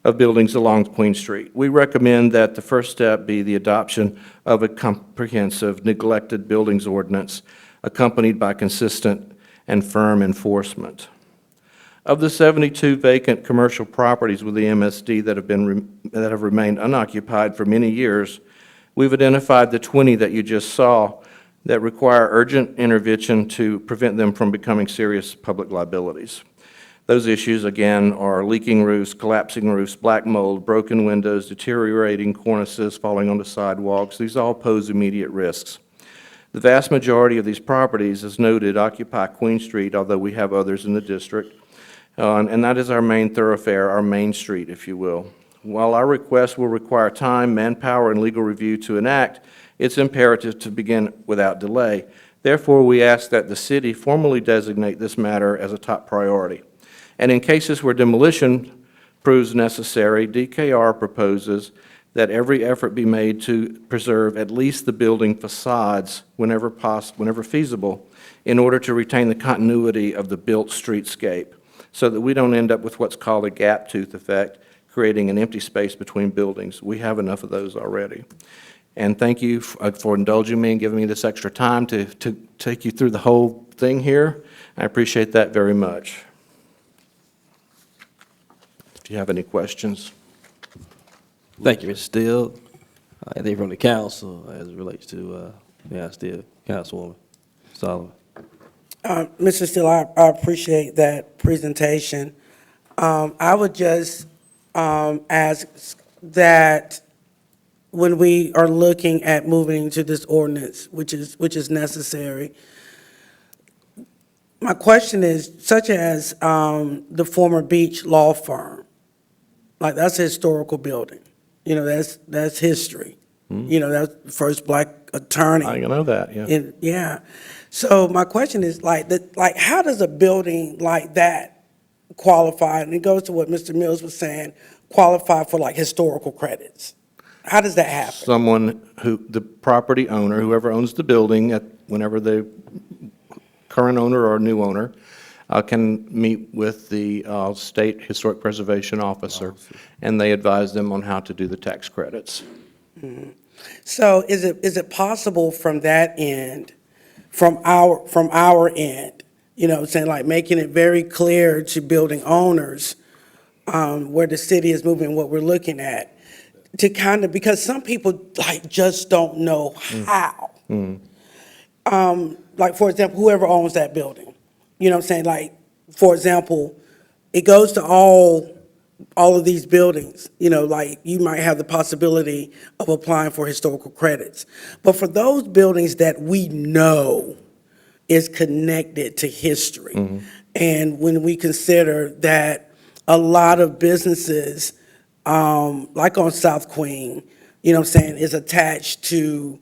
of buildings along Queen Street. We recommend that the first step be the adoption of a comprehensive neglected buildings ordinance accompanied by consistent and firm enforcement. Of the 72 vacant commercial properties with the MSD that have remained unoccupied for many years, we've identified the 20 that you just saw that require urgent intervention to prevent them from becoming serious public liabilities. Those issues, again, are leaking roofs, collapsing roofs, black mold, broken windows, deteriorating cornices, falling onto sidewalks. These all pose immediate risks. The vast majority of these properties, as noted, occupy Queen Street, although we have others in the district, and that is our main thoroughfare, our main street, if you will. While our request will require time, manpower, and legal review to enact, it's imperative to begin without delay. Therefore, we ask that the city formally designate this matter as a top priority. And in cases where demolition proves necessary, DKR proposes that every effort be made to preserve at least the building facades whenever feasible, in order to retain the continuity of the built streetscape, so that we don't end up with what's called a gap tooth effect, creating an empty space between buildings. We have enough of those already. And thank you for indulging me and giving me this extra time to take you through the whole thing here. I appreciate that very much. Do you have any questions? Thank you, Mr. Steele. Anything from the council as it relates to, Steele, Councilwoman Solomon? Mr. Steele, I appreciate that presentation. I would just ask that when we are looking at moving to this ordinance, which is necessary, my question is, such as the former Beach Law Firm, like that's a historical building. You know, that's history. You know, that's the first black attorney. I know that, yeah. Yeah. So my question is, how does a building like that qualify? And it goes to what Mr. Mills was saying, qualify for like historical credits. How does that happen? Someone the property owner, whoever owns the building, whenever the current owner or new owner, can meet with the state historic preservation officer, and they advise them on how to do the tax credits. Mm-hmm. So is it possible from that end, from our end, you know, saying like making it very clear to building owners where the city is moving, what we're looking at, to kind of, because some people like just don't know how. like, for example, whoever owns that building, you know what I'm saying? Like, for example, it goes to all of these buildings, you know, like, you might have the possibility of applying for historical credits. But for those buildings that we know is connected to history, and when we consider that a lot of businesses, like on South Queen, you know what I'm saying, is attached to,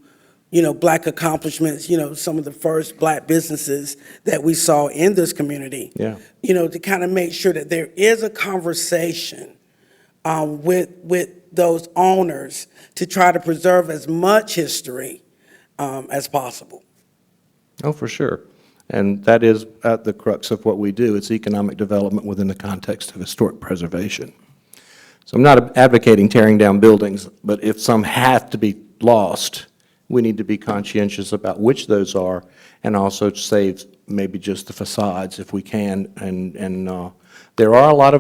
you know, Black accomplishments, you know, some of the first Black businesses that we saw in this community. Yeah. You know, to kind of make sure that there is a conversation with those owners to try to preserve as much history as possible. Oh, for sure. And that is at the crux of what we do. It's economic development within the context of historic preservation. So I'm not advocating tearing down buildings, but if some have to be lost, we need to be conscientious about which those are, and also save maybe just the facades if we can. And there are a lot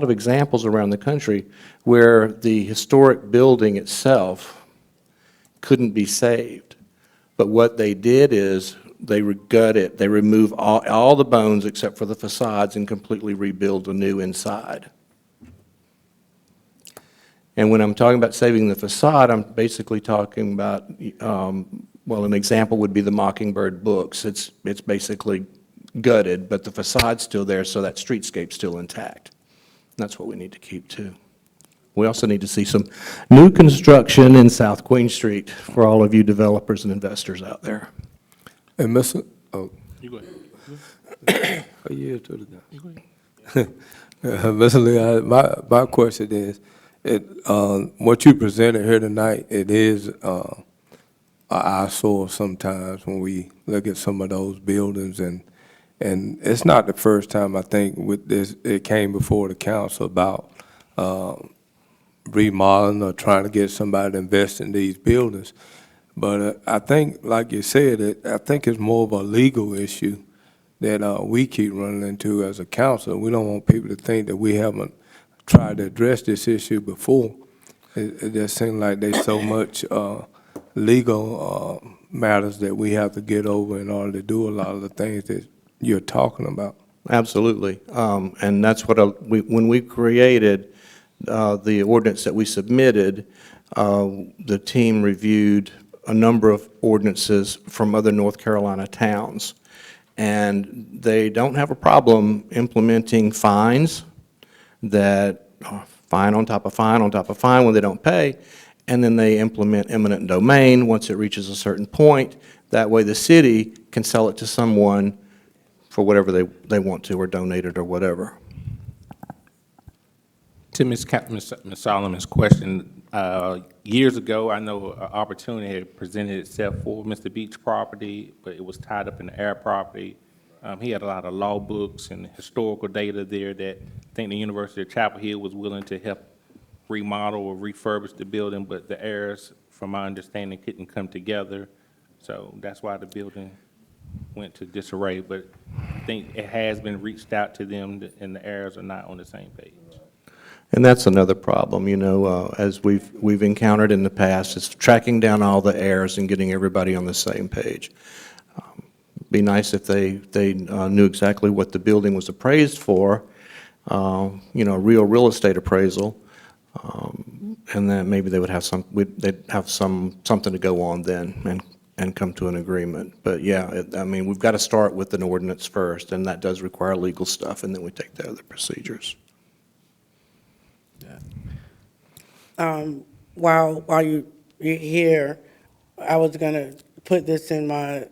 of examples around the country where the historic building itself couldn't be saved. But what they did is they gut it, they remove all the bones except for the facades and completely rebuild anew inside. And when I'm talking about saving the facade, I'm basically talking about, well, an example would be the Mockingbird books. It's basically gutted, but the facade's still there, so that streetscape's still intact. And that's what we need to keep too. We also need to see some new construction in South Queen Street for all of you developers and investors out there. And Mr. You go ahead. A year to the guy. Mr. Lee, my question is, what you presented here tonight, it is an eyesore sometimes when we look at some of those buildings, and it's not the first time I think with this, it came before the council about remodeling or trying to get somebody to invest in these buildings. But I think, like you said, I think it's more of a legal issue that we keep running into as a council. We don't want people to think that we haven't tried to address this issue before. It just seems like there's so much legal matters that we have to get over in order to do a lot of the things that you're talking about. Absolutely. And that's what when we created the ordinance that we submitted, the team reviewed a number of ordinances from other North Carolina towns. And they don't have a problem implementing fines that are fine on top of fine on top of fine when they don't pay. And then they implement eminent domain once it reaches a certain point. That way the city can sell it to someone for whatever they want to, or donate it or whatever. To Ms. Solomon's question, years ago, I know an opportunity had presented itself for Mr. Beach's property, but it was tied up in the air property. He had a lot of law books and historical data there that I think the University of Chapel Hill was willing to help remodel or refurbish the building, but the heirs, from my understanding, couldn't come together. So that's why the building went to disarray. But I think it has been reached out to them, and the heirs are not on the same page. And that's another problem, you know, as we've encountered in the past, is tracking down all the heirs and getting everybody on the same page. Be nice if they knew exactly what the building was appraised for, you know, real estate appraisal, and then maybe they would have they'd have something to go on then and come to an agreement. But yeah, I mean, we've got to start with an ordinance first, and that does require legal stuff, and then we take the other procedures. While you're here, I was going to put this in my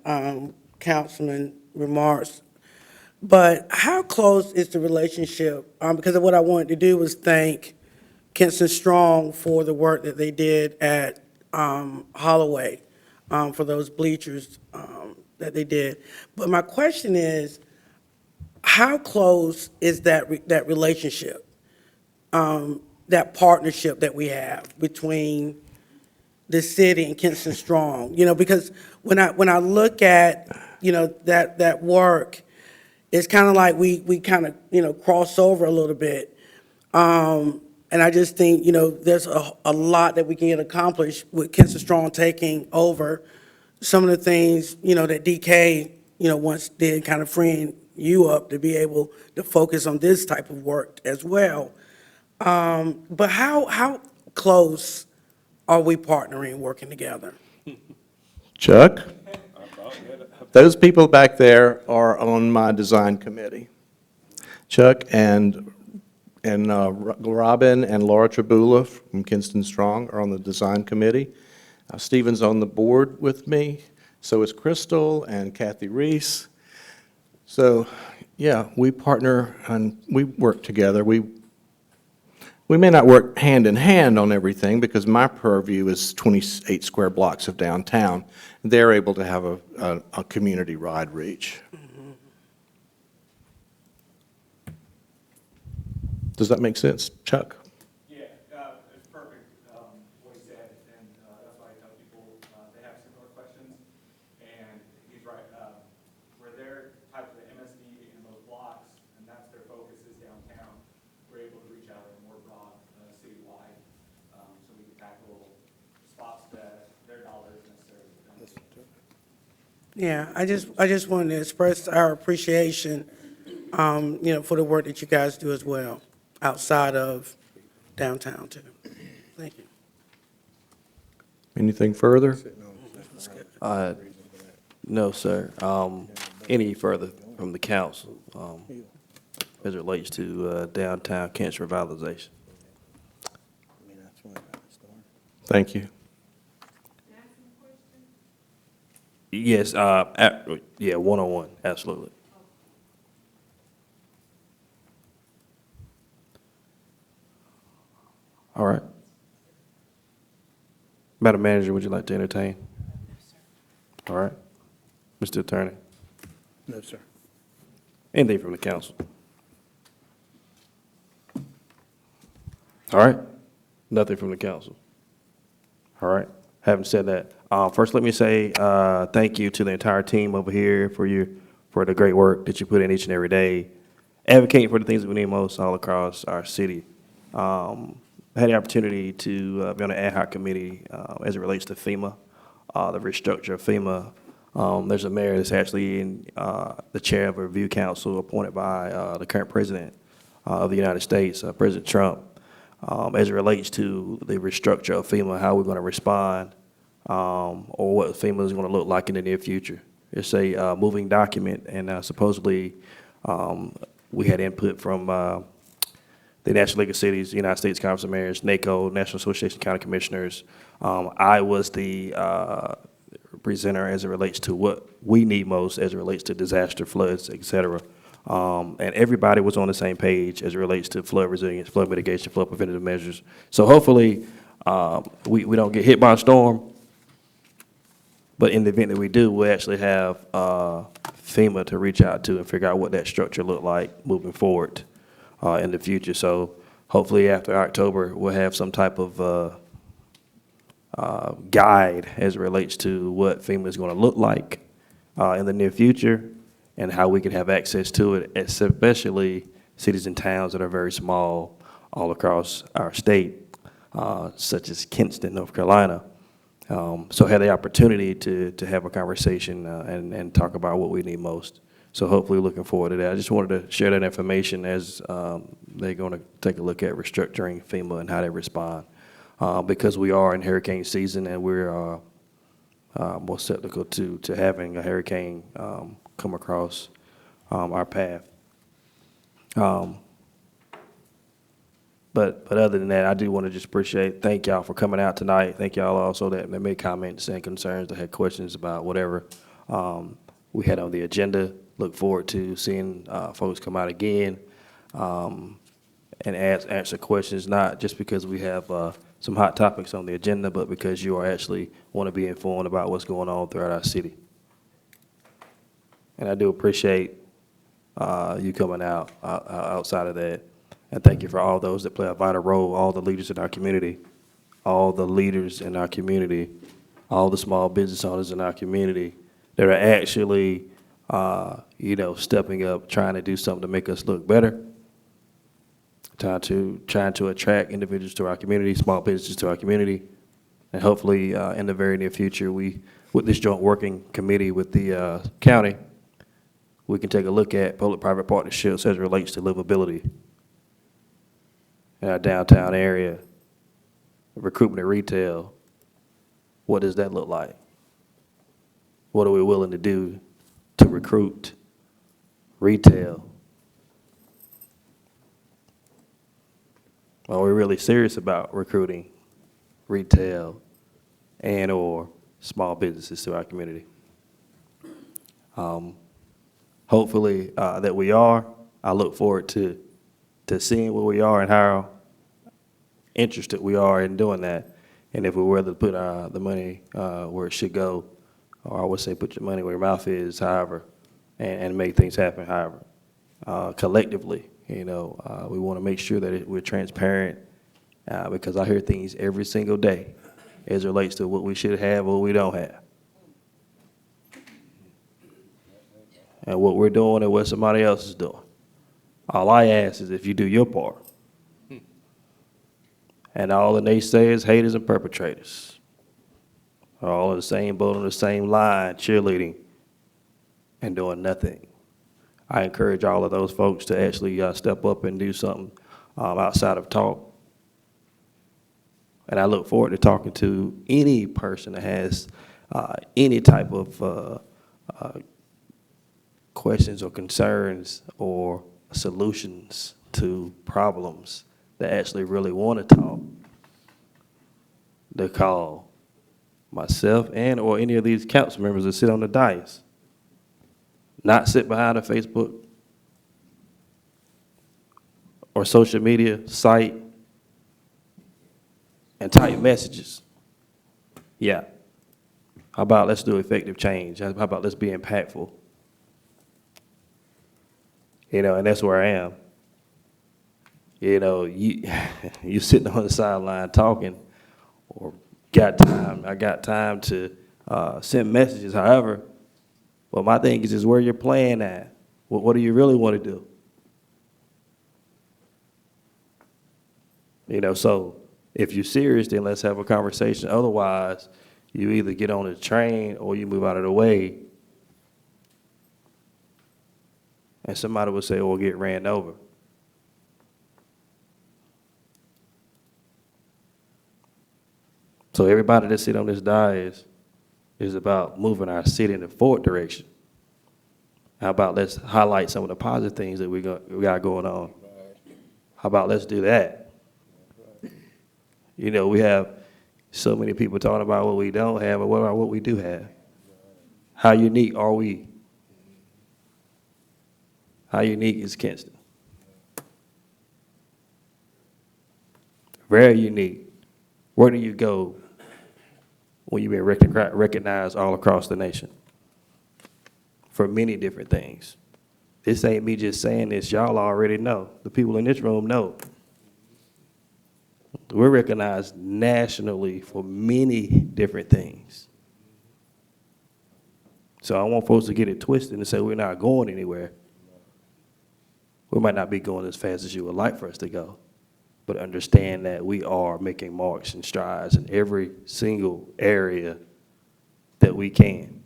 councilman remarks, but how close is the relationship? Because what I wanted to do was thank Kinston Strong for the work that they did at Holloway, for those bleachers that they did. But my question is, how close is that relationship? That partnership that we have between the city and Kinston Strong, you know, because when I look at, you know, that work, it's kind of like we kind of, you know, cross over a little bit. And I just think, you know, there's a lot that we can get accomplished with Kinston Strong taking over some of the things, that DK, once did, kind of freeing you up to be able to focus on this type of work as well. But how close are we partnering, working together? Chuck? Those people back there are on my design committee. Chuck and Robin and Laura Tribula from Kinston Strong are on the design committee. Stephen's on the board with me, so is Crystal and Kathy Reese. So, yeah, we partner and we work together. We may not work hand in hand on everything because my purview is 28 square blocks of downtown. They're able to have a community-wide reach. Does that make sense, Chuck? Yeah, it's perfect, what he said, and that's why I tell people, they have similar questions, and he's right, where they're type of the MSD in those blocks, and that's their focus is downtown, we're able to reach out in more broad, citywide, so we can tackle spots that their dollars necessarily don't. Yeah, I just wanted to express our appreciation, for the work that you guys do as well, outside of downtown too. Thank you. Anything further? No, sir. Any further from the council, as it relates to, downtown Kinston revitalization? Thank you. Yes, yeah, one-on-one, absolutely. All right. Madam Manager, would you like to entertain? All right. Mr. Attorney, No, sir. anything from the council? All right. Nothing from the council. All right. Having said that, first let me say thank you to the entire team over here for the great work that you put in each and every day, advocating for the things that we need most all across our city. I had the opportunity to be on the ad hoc committee as it relates to FEMA, the restructure of FEMA. There's a mayor that's actually in the chair of a review council appointed by the current president of the United States, President Trump, as it relates to the restructure of FEMA, how we're going to respond, or what FEMA is going to look like in the near future. It's a moving document, and supposedly we had input from the National League of Cities, United States Conference of Mayors, NACO, National Association of County Commissioners. I was the presenter as it relates to what we need most as it relates to disaster, floods, et cetera. And everybody was on the same page as it relates to flood resilience, flood mitigation, flood preventative measures. So hopefully we don't get hit by a storm, but in the event that we do, we'll actually have FEMA to reach out to and figure out what that structure look like moving forward in the future. So hopefully after October, we'll have some type of guide as it relates to what FEMA is going to look like in the near future and how we can have access to it, especially cities and towns that are very small all across our state, such as Kinston, North Carolina. So had the opportunity to have a conversation and talk about what we need most. So hopefully looking forward to that. I just wanted to share that information as they're going to take a look at restructuring FEMA and how they respond. Because we are in hurricane season and we're more skeptical to having a hurricane come across our path. But other than that, I do want to just thank y'all for coming out tonight. Thank y'all also that made comments and concerns, that had questions about whatever we had on the agenda. Look forward to seeing folks come out again and answer questions, not just because we have some hot topics on the agenda, but because you are actually want to be informed about what's going on throughout our city. And I do appreciate you coming out outside of that. And thank you for all those that play a vital role, all the leaders in our community, all the small business owners in our community that are actually, stepping up, trying to do something to make us look better, trying to attract individuals to our community, small businesses to our community, and hopefully in the very near future we with this joint working committee with the county, we can take a look at public-private partnerships as it relates to livability in our downtown area, recruitment and retail. What does that look like? What are we willing to do to recruit retail? Are we really serious about recruiting retail and/or small businesses to our community? Hopefully that we are. I look forward to seeing where we are and how interested we are in doing that. And if we were to put the money where it should go, or I would say put your money where your mouth is, however, and make things happen, however. Collectively, we want to make sure that we're transparent because I hear things every single day as it relates to what we should have or what we don't have. And what we're doing and what somebody else is doing. All I ask is if you do your part. And all the naysayers, haters, and perpetrators are all in the same boat, on the same line, cheerleading and doing nothing. I encourage all of those folks to actually step up and do something outside of talk. And I look forward to talking to any person that has any type of questions or concerns or solutions to problems that actually really want to talk. They call myself and or any of these council members that sit on the dais. Not sit behind a Facebook or social media site and type messages. Yeah. How about let's do effective change? How about let's be impactful? And that's where I am. You sitting on the sideline talking or I got time to send messages. However, well, my thing is where you're playing at. What do you really want to do? So if you're serious, then let's have a conversation. Otherwise, you either get on the train or you move out of the way. And somebody will say, well, get ran over. So everybody that sit on this dais is about moving our city in the forward direction. How about let's highlight some of the positive things that we got going on? How about let's do that? We have so many people talking about what we don't have, but what about what we do have? How unique are we? How unique is Kinston? Very unique. Where do you go when you've been recognized all across the nation for many different things? This ain't me just saying this. Y'all already know. The people in this room know. We're recognized nationally for many different things. So I want folks to get it twisted and say we're not going anywhere. We might not be going as fast as you would like for us to go, but understand that we are making marks and strides in every single area that we can.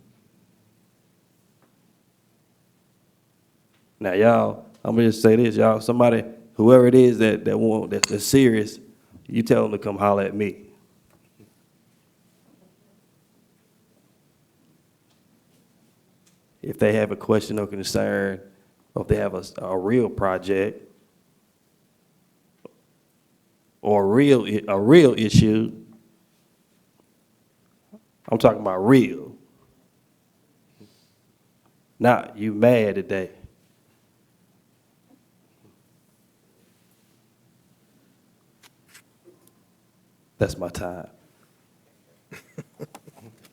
Now, y'all, I'm gonna just say this, y'all. Somebody, whoever it is that's serious, you tell them to come holler at me. If they have a question or concern, or if they have a real project or a real issue, I'm talking about real. Not you mad today. That's my time.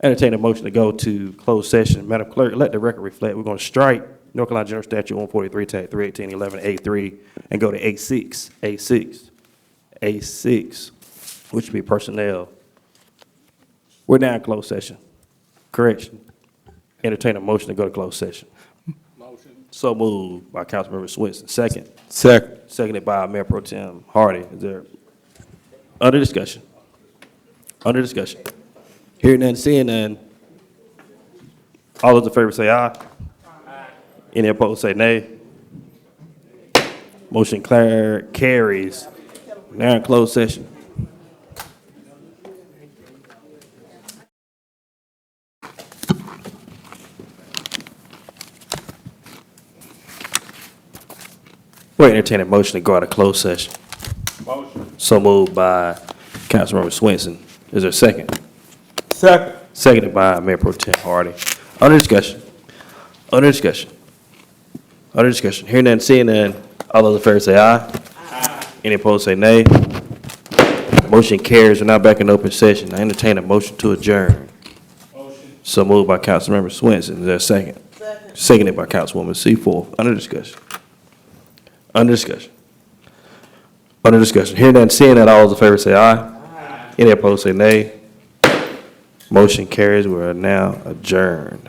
Entertain a motion to go to closed session. Madam Clerk, let the record reflect. We're going to strike North Carolina General Statute 143, Tag 318, 11A3, and go to A6, which would be personnel. We're now in closed session. Correction. Entertain a motion to go to closed session. Motion. So moved by Councilmember Swinson. Second. Second. Seconded by Mayor Pro Tem Hardy. Is there under discussion? Under discussion. Hearing none, seeing none. All those in favor say aye. Any opposed say nay. Motion carries. Now in closed session. We're entertaining a motion to go out of closed session. Motion. So moved by Councilmember Swenson. Is there a second? Second. Seconded by Mayor Pro Tem Hardy. Under discussion. Under discussion. Under discussion. Hearing none, seeing none. All those in favor say aye. Aye. Any opposed say nay. Motion carries. We're now back in open session. I entertain a motion to adjourn. Motion. So moved by Councilmember Swenson. Is there a second? Second. Seconded by Councilwoman Seaforth. Under discussion. Under discussion. Under discussion. Hearing none, seeing none. All those in favor say aye. Aye. Any opposed say nay. Motion carries. We are now adjourned.